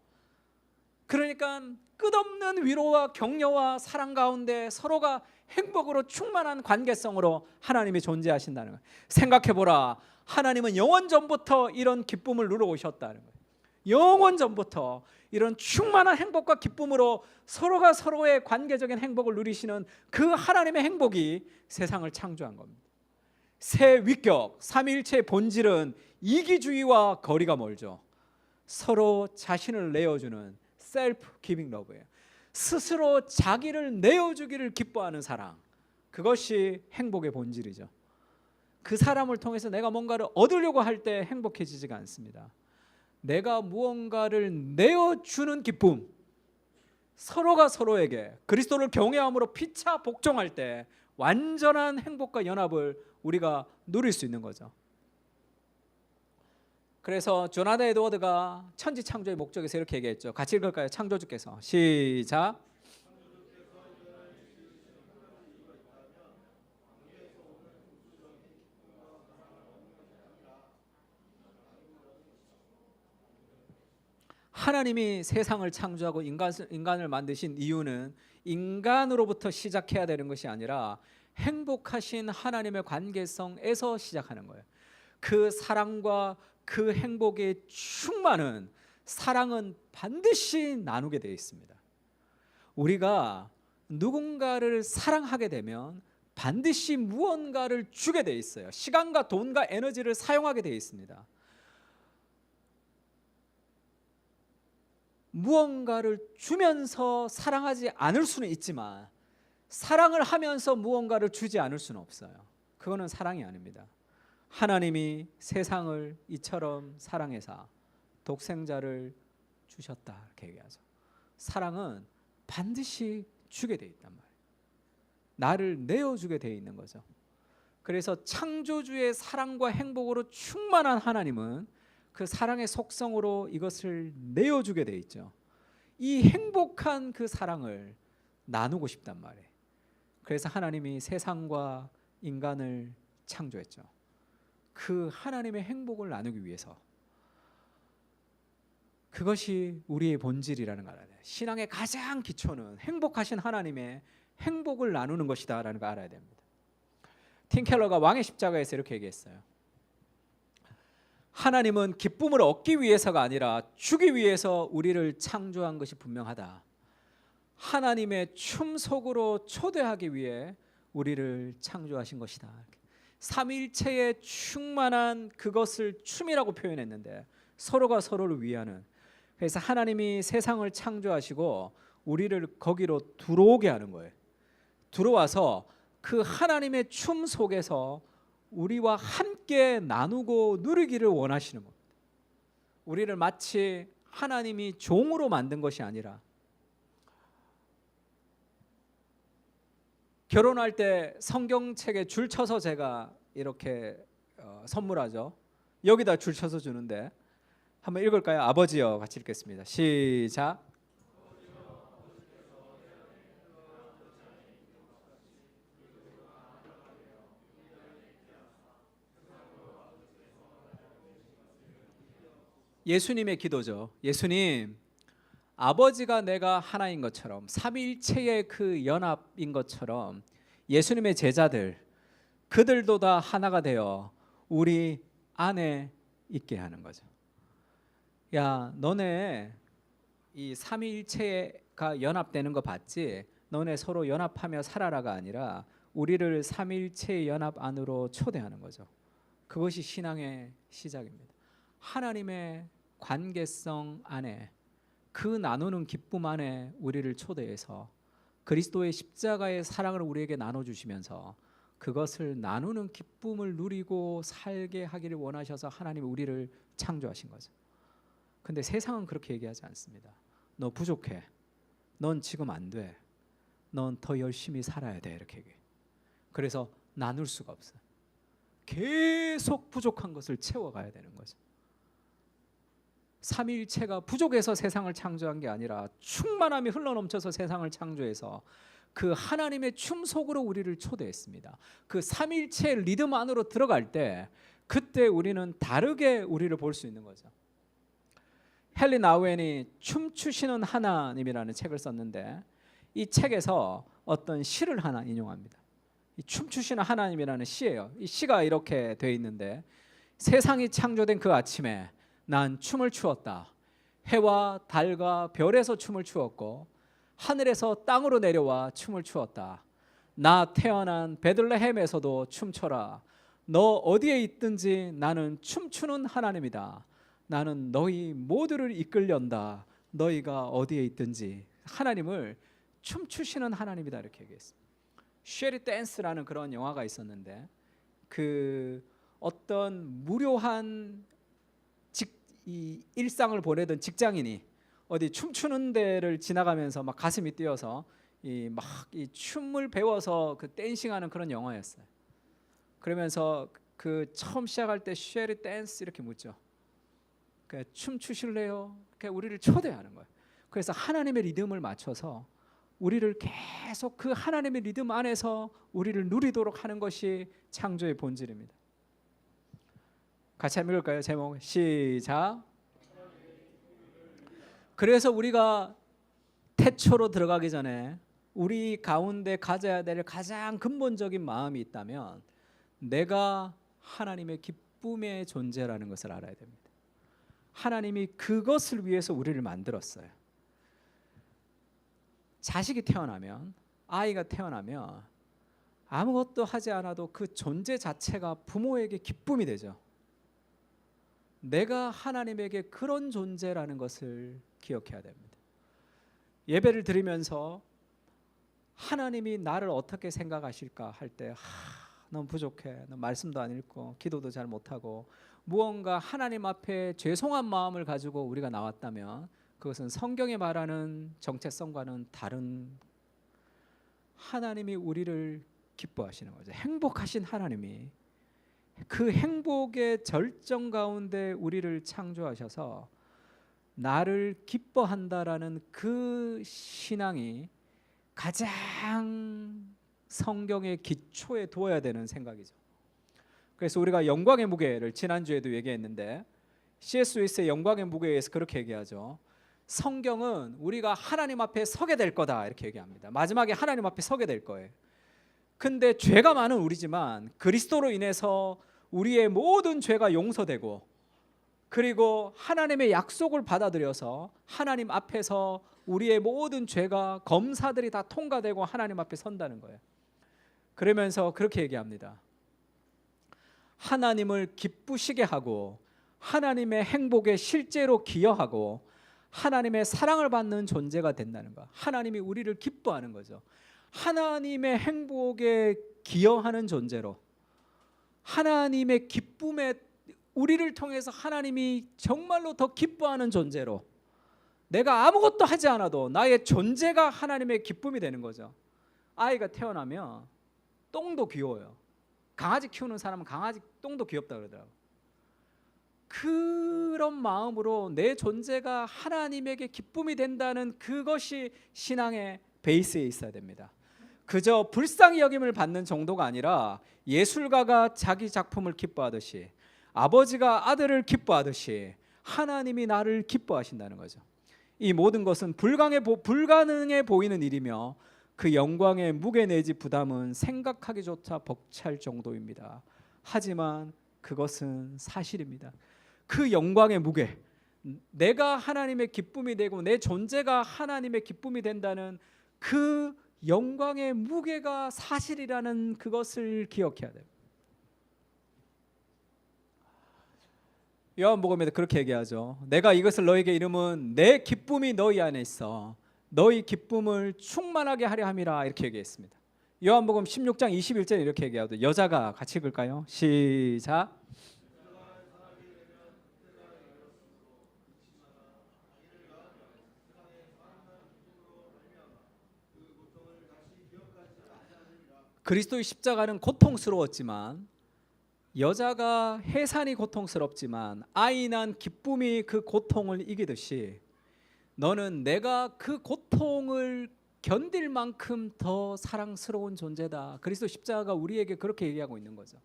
그러니까 끝없는 위로와 격려와 사랑 가운데 서로가 행복으로 충만한 관계성으로 하나님이 존재하신다는 거예요. 생각해보라. 하나님은 영원 전부터 이런 기쁨을 누려오셨다는 거예요. 영원 전부터 이런 충만한 행복과 기쁨으로 서로가 서로의 관계적인 행복을 누리시는 그 하나님의 행복이 세상을 창조한 겁니다. 새 위격, 삼위일체의 본질은 이기주의와 거리가 멀죠. 서로 자신을 내어주는 셀프 기빙 러브예요. 스스로 자기를 내어주기를 기뻐하는 사랑, 그것이 행복의 본질이죠. 그 사람을 통해서 내가 뭔가를 얻으려고 할 때 행복해지지가 않습니다. 내가 무언가를 내어주는 기쁨, 서로가 서로에게 그리스도를 경외함으로 피차 복종할 때 완전한 행복과 연합을 우리가 누릴 수 있는 거죠. 그래서 조나단 에드워드가 천지창조의 목적에서 이렇게 얘기했죠. 같이 읽을까요? 창조주께서. 시작. 하나님이 세상을 창조하고 인간을 만드신 이유는 인간으로부터 시작해야 되는 것이 아니라 행복하신 하나님의 관계성에서 시작하는 거예요. 그 사랑과 그 행복에 충만한 사랑은 반드시 나누게 되어 있습니다. 우리가 누군가를 사랑하게 되면 반드시 무언가를 주게 되어 있어요. 시간과 돈과 에너지를 사용하게 되어 있습니다. 무언가를 주면서 사랑하지 않을 수는 있지만 사랑을 하면서 무언가를 주지 않을 수는 없어요. 그거는 사랑이 아닙니다. 하나님이 세상을 이처럼 사랑해서 독생자를 주셨다 이렇게 얘기하죠. 사랑은 반드시 주게 돼 있단 말이에요. 나를 내어주게 돼 있는 거죠. 그래서 창조주의 사랑과 행복으로 충만한 하나님은 그 사랑의 속성으로 이것을 내어주게 돼 있죠. 이 행복한 그 사랑을 나누고 싶단 말이에요. 그래서 하나님이 세상과 인간을 창조했죠. 그 하나님의 행복을 나누기 위해서. 그것이 우리의 본질이라는 걸 알아야 돼요. 신앙의 가장 기초는 행복하신 하나님의 행복을 나누는 것이다라는 걸 알아야 됩니다. 팀 켈러가 왕의 십자가에서 이렇게 얘기했어요. 하나님은 기쁨을 얻기 위해서가 아니라 주기 위해서 우리를 창조한 것이 분명하다. 하나님의 춤 속으로 초대하기 위해 우리를 창조하신 것이다. 삼위일체의 충만한 그것을 춤이라고 표현했는데 서로가 서로를 위하는. 그래서 하나님이 세상을 창조하시고 우리를 거기로 들어오게 하는 거예요. 들어와서 그 하나님의 춤 속에서 우리와 함께 나누고 누리기를 원하시는 겁니다. 우리를 마치 하나님이 종으로 만든 것이 아니라, 결혼할 때 성경책에 줄 쳐서 제가 이렇게 선물하죠. 여기다 줄 쳐서 주는데 한번 읽을까요? 아버지여 같이 읽겠습니다. 시작. 예수님의 기도죠. 예수님, 아버지가 내가 하나인 것처럼 삼위일체의 그 연합인 것처럼 예수님의 제자들, 그들도 다 하나가 되어 우리 안에 있게 하는 거죠. 야, 너네 이 삼위일체가 연합되는 거 봤지? 너네 서로 연합하며 살아라가 아니라 우리를 삼위일체의 연합 안으로 초대하는 거죠. 그것이 신앙의 시작입니다. 하나님의 관계성 안에, 그 나누는 기쁨 안에 우리를 초대해서 그리스도의 십자가의 사랑을 우리에게 나눠주시면서 그것을 나누는 기쁨을 누리고 살게 하기를 원하셔서 하나님이 우리를 창조하신 거죠. 근데 세상은 그렇게 얘기하지 않습니다. 너 부족해. 넌 지금 안 돼. 넌 더 열심히 살아야 돼. 이렇게 얘기해. 그래서 나눌 수가 없어요. 계속 부족한 것을 채워가야 되는 거죠. 삼위일체가 부족해서 세상을 창조한 게 아니라 충만함이 흘러넘쳐서 세상을 창조해서 그 하나님의 춤 속으로 우리를 초대했습니다. 그 삼위일체의 리듬 안으로 들어갈 때 그때 우리는 다르게 우리를 볼 수 있는 거죠. 헨리 나우엔이 춤추시는 하나님이라는 책을 썼는데 이 책에서 어떤 시를 하나 인용합니다. 이 춤추시는 하나님이라는 시예요. 이 시가 이렇게 되어 있는데, 세상이 창조된 그 아침에 난 춤을 추었다. 해와 달과 별에서 춤을 추었고 하늘에서 땅으로 내려와 춤을 추었다. 나 태어난 베들레헴에서도 춤춰라. 너 어디에 있든지 나는 춤추는 하나님이다. 나는 너희 모두를 이끌련다. 너희가 어디에 있든지. 하나님을 춤추시는 하나님이다 이렇게 얘기했습니다. 쉐리 댄스라는 그런 영화가 있었는데, 그 어떤 무료한 이 일상을 보내던 직장인이 어디 춤추는 데를 지나가면서 막 가슴이 뛰어서 이 춤을 배워서 그 댄싱하는 그런 영화였어요. 그러면서 그 처음 시작할 때 쉐리 댄스 이렇게 묻죠. 그러니까 춤 추실래요? 그러니까 우리를 초대하는 거예요. 그래서 하나님의 리듬을 맞춰서 우리를 계속 그 하나님의 리듬 안에서 우리를 누리도록 하는 것이 창조의 본질입니다. 같이 한번 읽을까요? 제목 시작. 그래서 우리가 태초로 들어가기 전에 우리 가운데 가져야 될 가장 근본적인 마음이 있다면 내가 하나님의 기쁨의 존재라는 것을 알아야 됩니다. 하나님이 그것을 위해서 우리를 만들었어요. 자식이 태어나면, 아이가 태어나면 아무것도 하지 않아도 그 존재 자체가 부모에게 기쁨이 되죠. 내가 하나님에게 그런 존재라는 것을 기억해야 됩니다. 예배를 드리면서 하나님이 나를 어떻게 생각하실까 할 때 너무 부족해, 너 말씀도 안 읽고 기도도 잘 못하고 무언가 하나님 앞에 죄송한 마음을 가지고 우리가 나왔다면 그것은 성경이 말하는 정체성과는 다른, 하나님이 우리를 기뻐하시는 거죠. 행복하신 하나님이 그 행복의 절정 가운데 우리를 창조하셔서 나를 기뻐한다라는 그 신앙이 가장 성경의 기초에 두어야 되는 생각이죠. 그래서 우리가 영광의 무게를 지난주에도 얘기했는데 C.S. 루이스의 영광의 무게에서 그렇게 얘기하죠. 성경은 우리가 하나님 앞에 서게 될 거다 이렇게 얘기합니다. 마지막에 하나님 앞에 서게 될 거예요. 근데 죄가 많은 우리지만 그리스도로 인해서 우리의 모든 죄가 용서되고 그리고 하나님의 약속을 받아들여서 하나님 앞에서 우리의 모든 죄가 검사들이 다 통과되고 하나님 앞에 선다는 거예요. 그러면서 그렇게 얘기합니다. 하나님을 기쁘시게 하고 하나님의 행복에 실제로 기여하고 하나님의 사랑을 받는 존재가 된다는 거. 하나님이 우리를 기뻐하는 거죠. 하나님의 행복에 기여하는 존재로, 하나님의 기쁨에 우리를 통해서 하나님이 정말로 더 기뻐하는 존재로, 내가 아무것도 하지 않아도 나의 존재가 하나님의 기쁨이 되는 거죠. 아이가 태어나면 똥도 귀여워요. 강아지 키우는 사람은 강아지 똥도 귀엽다 그러더라고요. 그런 마음으로 내 존재가 하나님에게 기쁨이 된다는 그것이 신앙의 베이스에 있어야 됩니다. 그저 불쌍히 여김을 받는 정도가 아니라 예술가가 자기 작품을 기뻐하듯이, 아버지가 아들을 기뻐하듯이 하나님이 나를 기뻐하신다는 거죠. 이 모든 것은 불가능해 보이는 일이며 그 영광의 무게 내지 부담은 생각하기조차 벅찰 정도입니다. 하지만 그것은 사실입니다. 그 영광의 무게, 내가 하나님의 기쁨이 되고 내 존재가 하나님의 기쁨이 된다는 그 영광의 무게가 사실이라는 그것을 기억해야 돼요. 요한복음에도 그렇게 얘기하죠. 내가 이것을 너에게 이름은 내 기쁨이 너희 안에 있어 너희 기쁨을 충만하게 하려 함이라 이렇게 얘기했습니다. 요한복음 16장 21절에 이렇게 얘기하죠. 여자가 같이 읽을까요? 시작. 그리스도의 십자가는 고통스러웠지만, 여자가 해산이 고통스럽지만 아이 난 기쁨이 그 고통을 이기듯이 너는 내가 그 고통을 견딜 만큼 더 사랑스러운 존재다. 그리스도 십자가가 우리에게 그렇게 얘기하고 있는 거죠.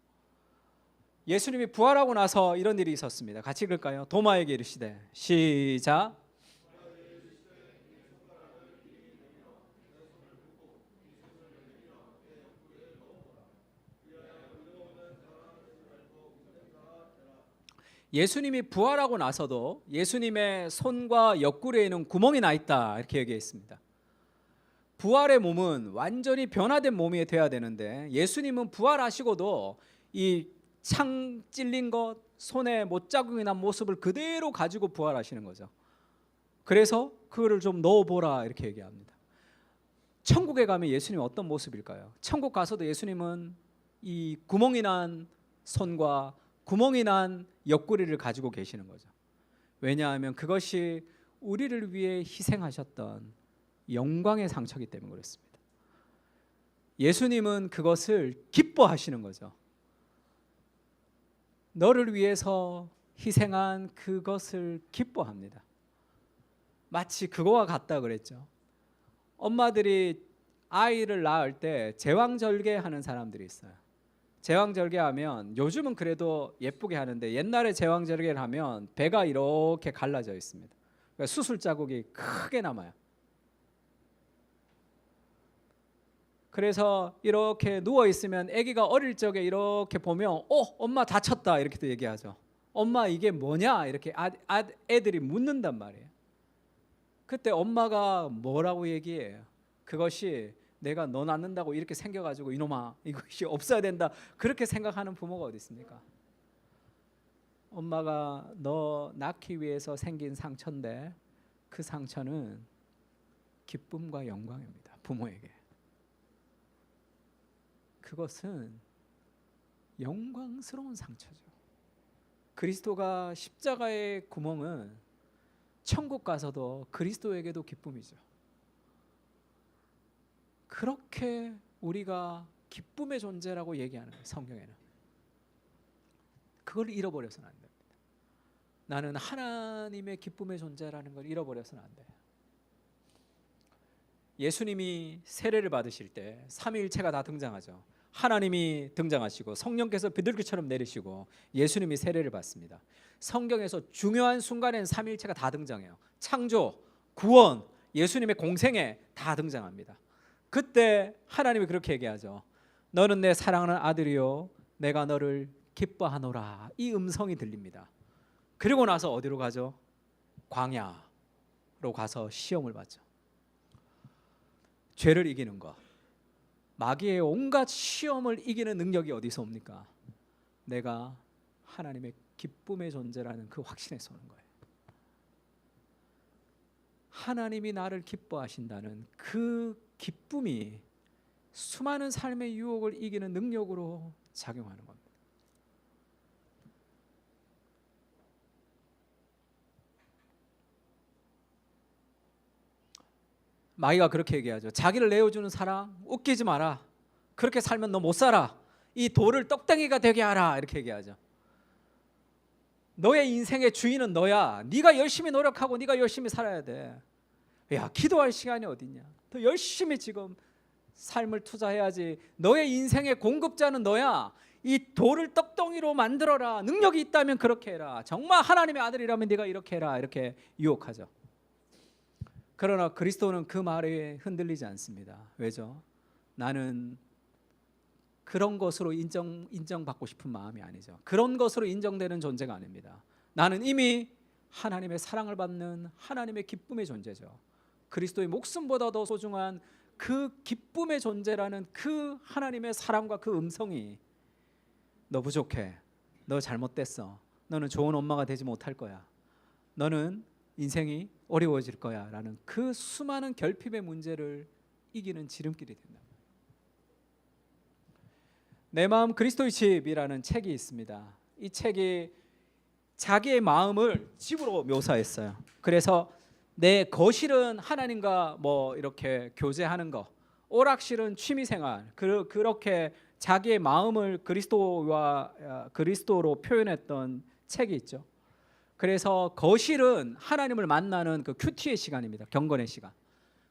예수님이 부활하고 나서 이런 일이 있었습니다. 같이 읽을까요? 도마에게 이르시되 시작. 예수님이 부활하고 나서도 예수님의 손과 옆구리에는 구멍이 나 있다 이렇게 얘기했습니다. 부활의 몸은 완전히 변화된 몸이 돼야 되는데 예수님은 부활하시고도 이 창 찔린 것, 손에 못자국이 난 모습을 그대로 가지고 부활하시는 거죠. 그래서 그거를 좀 넣어보라 이렇게 얘기합니다. 천국에 가면 예수님 어떤 모습일까요? 천국 가서도 예수님은 이 구멍이 난 손과 구멍이 난 옆구리를 가지고 계시는 거죠. 왜냐하면 그것이 우리를 위해 희생하셨던 영광의 상처이기 때문에 그렇습니다. 예수님은 그것을 기뻐하시는 거죠. 너를 위해서 희생한 그것을 기뻐합니다. 마치 그거와 같다 그랬죠. 엄마들이 아이를 낳을 때 제왕절개 하는 사람들이 있어요. 제왕절개 하면 요즘은 그래도 예쁘게 하는데 옛날에 제왕절개를 하면 배가 이렇게 갈라져 있습니다. 그러니까 수술 자국이 크게 남아요. 그래서 이렇게 누워 있으면 아기가 어릴 적에 이렇게 보면 엄마 다쳤다 이렇게 또 얘기하죠. 엄마 이게 뭐냐 이렇게 애들이 묻는단 말이에요. 그때 엄마가 뭐라고 얘기해요? 그것이 내가 너 낳는다고 이렇게 생겨가지고 이놈아 이것이 없어야 된다 그렇게 생각하는 부모가 어디 있습니까? 엄마가 너 낳기 위해서 생긴 상처인데 그 상처는 기쁨과 영광입니다. 부모에게. 그것은 영광스러운 상처죠. 그리스도가 십자가의 구멍은 천국 가서도 그리스도에게도 기쁨이죠. 그렇게 우리가 기쁨의 존재라고 얘기하는 거예요. 성경에는. 그걸 잃어버려서는 안 됩니다. 나는 하나님의 기쁨의 존재라는 걸 잃어버려서는 안 돼요. 예수님이 세례를 받으실 때 삼위일체가 다 등장하죠. 하나님이 등장하시고 성령께서 비둘기처럼 내리시고 예수님이 세례를 받습니다. 성경에서 중요한 순간엔 삼위일체가 다 등장해요. 창조, 구원, 예수님의 공생애 다 등장합니다. 그때 하나님이 그렇게 얘기하죠. 너는 내 사랑하는 아들이요 내가 너를 기뻐하노라. 이 음성이 들립니다. 그리고 나서 어디로 가죠? 광야로 가서 시험을 받죠. 죄를 이기는 것, 마귀의 온갖 시험을 이기는 능력이 어디서 옵니까? 내가 하나님의 기쁨의 존재라는 그 확신에서 오는 거예요. 하나님이 나를 기뻐하신다는 그 기쁨이 수많은 삶의 유혹을 이기는 능력으로 작용하는 겁니다. 마귀가 그렇게 얘기하죠. 자기를 내어주는 사랑 웃기지 마라. 그렇게 살면 너 못 살아. 이 돌을 떡덩이가 되게 하라. 이렇게 얘기하죠. 너의 인생의 주인은 너야. 네가 열심히 노력하고 네가 열심히 살아야 돼. 야, 기도할 시간이 어딨냐. 더 열심히 지금 삶을 투자해야지. 너의 인생의 공급자는 너야. 이 돌을 떡덩이로 만들어라. 능력이 있다면 그렇게 해라. 정말 하나님의 아들이라면 네가 이렇게 해라. 이렇게 유혹하죠. 그러나 그리스도는 그 말에 흔들리지 않습니다. 왜죠? 나는 그런 것으로 인정받고 싶은 마음이 아니죠. 그런 것으로 인정되는 존재가 아닙니다. 나는 이미 하나님의 사랑을 받는 하나님의 기쁨의 존재죠. 그리스도의 목숨보다 더 소중한 그 기쁨의 존재라는 그 하나님의 사랑과 그 음성이 너 부족해. 너 잘못됐어. 너는 좋은 엄마가 되지 못할 거야. 너는 인생이 어려워질 거야 라는 그 수많은 결핍의 문제를 이기는 지름길이 된다. 내 마음 그리스도의 집이라는 책이 있습니다. 이 책이 자기의 마음을 집으로 묘사했어요. 그래서 내 거실은 하나님과 뭐 이렇게 교제하는 거, 오락실은 취미생활, 그렇게 자기의 마음을 그리스도로 표현했던 책이 있죠. 그래서 거실은 하나님을 만나는 그 큐티의 시간입니다. 경건의 시간.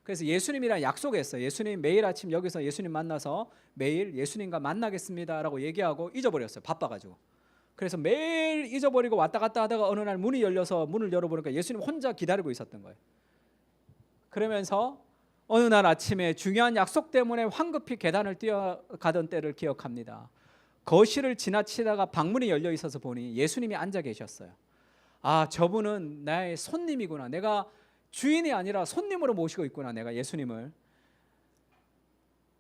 그래서 예수님이랑 약속했어요. 예수님 매일 아침 여기서 예수님 만나서 매일 예수님과 만나겠습니다라고 얘기하고 잊어버렸어요. 바빠가지고. 그래서 매일 잊어버리고 왔다 갔다 하다가 어느 날 문이 열려서 문을 열어보니까 예수님 혼자 기다리고 있었던 거예요. 그러면서 어느 날 아침에 중요한 약속 때문에 황급히 계단을 뛰어가던 때를 기억합니다. 거실을 지나치다가 방문이 열려 있어서 보니 예수님이 앉아 계셨어요. 아, 저분은 나의 손님이구나. 내가 주인이 아니라 손님으로 모시고 있구나. 내가 예수님을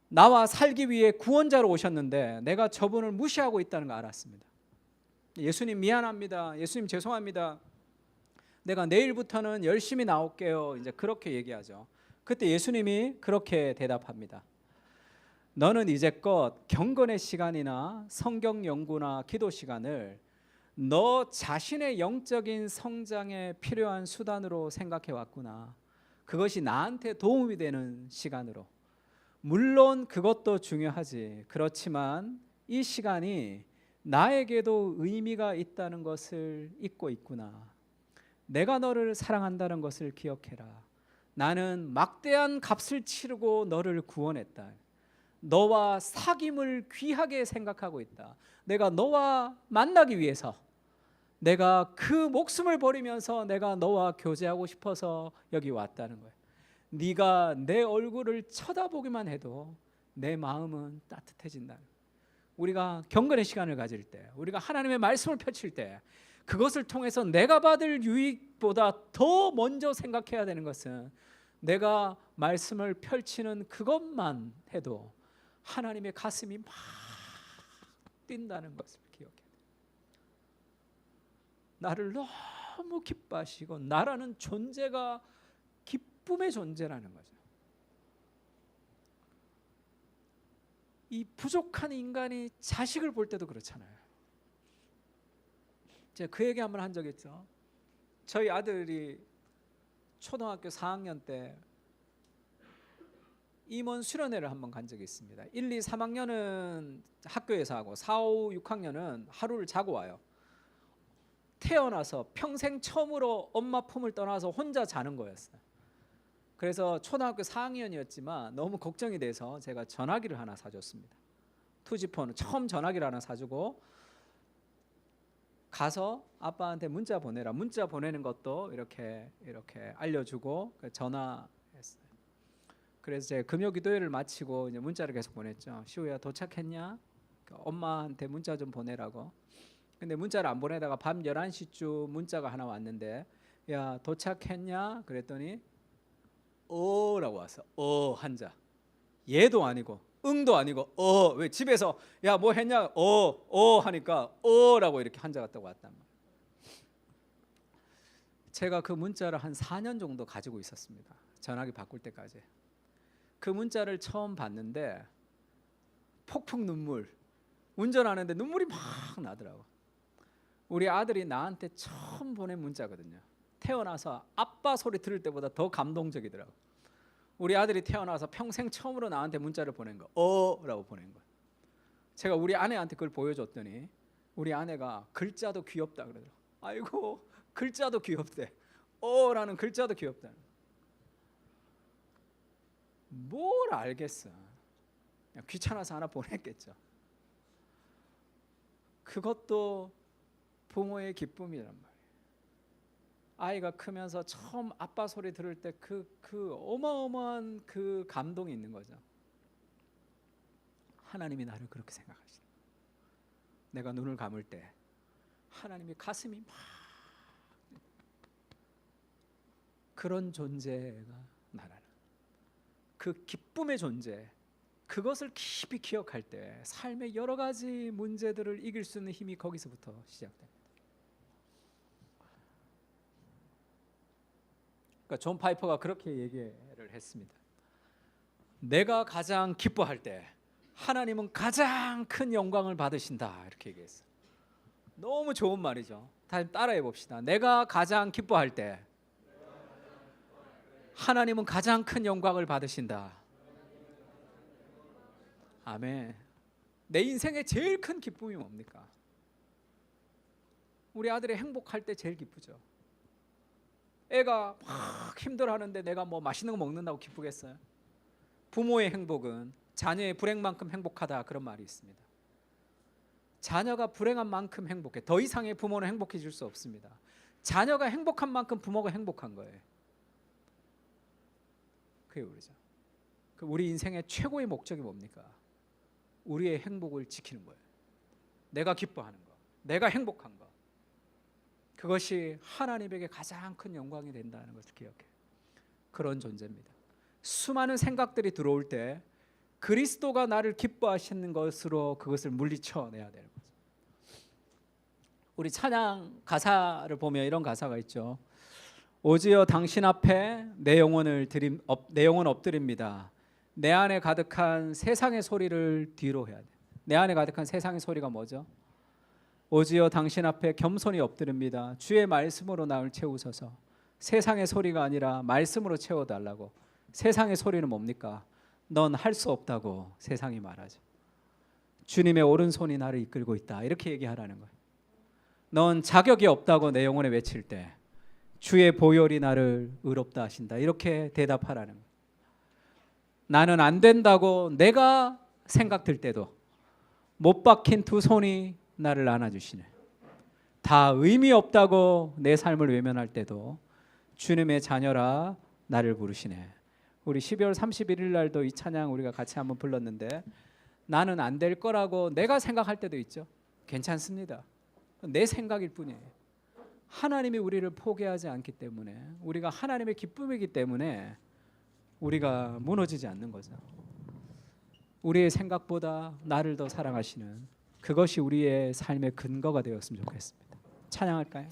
나와 살기 위해 구원자로 오셨는데 내가 저분을 무시하고 있다는 걸 알았습니다. 예수님 미안합니다. 예수님 죄송합니다. 내가 내일부터는 열심히 나올게요. 이제 그렇게 얘기하죠. 그때 예수님이 그렇게 대답합니다. 너는 이제껏 경건의 시간이나 성경 연구나 기도 시간을 너 자신의 영적인 성장에 필요한 수단으로 생각해 왔구나. 그것이 나한테 도움이 되는 시간으로. 물론 그것도 중요하지. 그렇지만 이 시간이 나에게도 의미가 있다는 것을 잊고 있구나. 내가 너를 사랑한다는 것을 기억해라. 나는 막대한 값을 치르고 너를 구원했다. 너와 사귐을 귀하게 생각하고 있다. 내가 너와 만나기 위해서 내가 그 목숨을 버리면서 내가 너와 교제하고 싶어서 여기 왔다는 거예요. 네가 내 얼굴을 쳐다보기만 해도 내 마음은 따뜻해진다는 거예요. 우리가 경건의 시간을 가질 때, 우리가 하나님의 말씀을 펼칠 때, 그것을 통해서 내가 받을 유익보다 더 먼저 생각해야 되는 것은 내가 말씀을 펼치는 그것만 해도 하나님의 가슴이 막 뛴다는 것을 기억해야 돼요. 나를 너무 기뻐하시고 나라는 존재가 기쁨의 존재라는 거죠. 이 부족한 인간이 자식을 볼 때도 그렇잖아요. 제가 그 얘기 한번 한 적 있죠. 저희 아들이 초등학교 4학년 때 임원 수련회를 한번 간 적이 있습니다. 1, 2, 3학년은 학교에서 하고 4, 5, 6학년은 하루를 자고 와요. 태어나서 평생 처음으로 엄마 품을 떠나서 혼자 자는 거였어요. 그래서 초등학교 4학년이었지만 너무 걱정이 돼서 제가 전화기를 하나 사줬습니다. 투지폰은 처음 전화기를 하나 사주고 가서 아빠한테 문자 보내라. 문자 보내는 것도 이렇게 알려주고 전화했어요. 그래서 제가 금요기도회를 마치고 이제 문자를 계속 보냈죠. 시우야 도착했냐? 엄마한테 문자 좀 보내라고. 근데 문자를 안 보내다가 밤 11시쯤 문자가 하나 왔는데 야 도착했냐? 그랬더니 라고 왔어. 한자. 예도 아니고 응도 아니고 왜 집에서 야 뭐 했냐? 하니까 라고 이렇게 한자가 딱 왔단 말이에요. 제가 그 문자를 한 4년 정도 가지고 있었습니다. 전화기 바꿀 때까지. 그 문자를 처음 봤는데 폭풍 눈물. 운전하는데 눈물이 막 나더라고. 우리 아들이 나한테 처음 보낸 문자거든요. 태어나서 아빠 소리 들을 때보다 더 감동적이더라고. 우리 아들이 태어나서 평생 처음으로 나한테 문자를 보낸 거 라고 보낸 거야. 제가 우리 아내한테 그걸 보여줬더니 우리 아내가 글자도 귀엽다 그러더라고. 아이고 글자도 귀엽대. 라는 글자도 귀엽다. 뭘 알겠어. 그냥 귀찮아서 하나 보냈겠죠. 그것도 부모의 기쁨이란 말이에요. 아이가 크면서 처음 아빠 소리 들을 때 그 어마어마한 그 감동이 있는 거죠. 하나님이 나를 그렇게 생각하시는 거예요. 내가 눈을 감을 때 하나님의 가슴이 막 그런 존재가 나라는 그 기쁨의 존재, 그것을 깊이 기억할 때 삶의 여러 가지 문제들을 이길 수 있는 힘이 거기서부터 시작됩니다. 그러니까 존 파이퍼가 그렇게 얘기를 했습니다. 내가 가장 기뻐할 때 하나님은 가장 큰 영광을 받으신다 이렇게 얘기했어요. 너무 좋은 말이죠. 다시 따라해 봅시다. 내가 가장 기뻐할 때 하나님은 가장 큰 영광을 받으신다. 아멘. 내 인생의 제일 큰 기쁨이 뭡니까? 우리 아들이 행복할 때 제일 기쁘죠. 애가 막 힘들어하는데 내가 뭐 맛있는 거 먹는다고 기쁘겠어요? 부모의 행복은 자녀의 불행만큼 행복하다 그런 말이 있습니다. 자녀가 불행한 만큼 행복해. 더 이상의 부모는 행복해질 수 없습니다. 자녀가 행복한 만큼 부모가 행복한 거예요. 그게 우리죠. 우리 인생의 최고의 목적이 뭡니까? 우리의 행복을 지키는 거예요. 내가 기뻐하는 거, 내가 행복한 거, 그것이 하나님에게 가장 큰 영광이 된다는 것을 기억해요. 그런 존재입니다. 수많은 생각들이 들어올 때 그리스도가 나를 기뻐하시는 것으로 그것을 물리쳐내야 되는 거죠. 우리 찬양 가사를 보면 이런 가사가 있죠. 오지여 당신 앞에 내 영혼 엎드립니다. 내 안에 가득한 세상의 소리를 뒤로 해야 돼. 내 안에 가득한 세상의 소리가 뭐죠? 오지여 당신 앞에 겸손히 엎드립니다. 주의 말씀으로 나를 채우소서. 세상의 소리가 아니라 말씀으로 채워달라고. 세상의 소리는 뭡니까? 넌 할 수 없다고 세상이 말하죠. 주님의 오른손이 나를 이끌고 있다 이렇게 얘기하라는 거예요. 넌 자격이 없다고 내 영혼에 외칠 때 주의 보혈이 나를 의롭다 하신다 이렇게 대답하라는 거예요. 나는 안 된다고 내가 생각될 때도 못 박힌 두 손이 나를 안아주시네. 다 의미 없다고 내 삶을 외면할 때도 주님의 자녀라 나를 부르시네. 우리 12월 31일 날도 이 찬양 우리가 같이 한번 불렀는데, 나는 안 될 거라고 내가 생각할 때도 있죠. 괜찮습니다. 내 생각일 뿐이에요. 하나님이 우리를 포기하지 않기 때문에, 우리가 하나님의 기쁨이기 때문에 우리가 무너지지 않는 거죠. 우리의 생각보다 나를 더 사랑하시는 그것이 우리의 삶의 근거가 되었으면 좋겠습니다. 찬양할까요?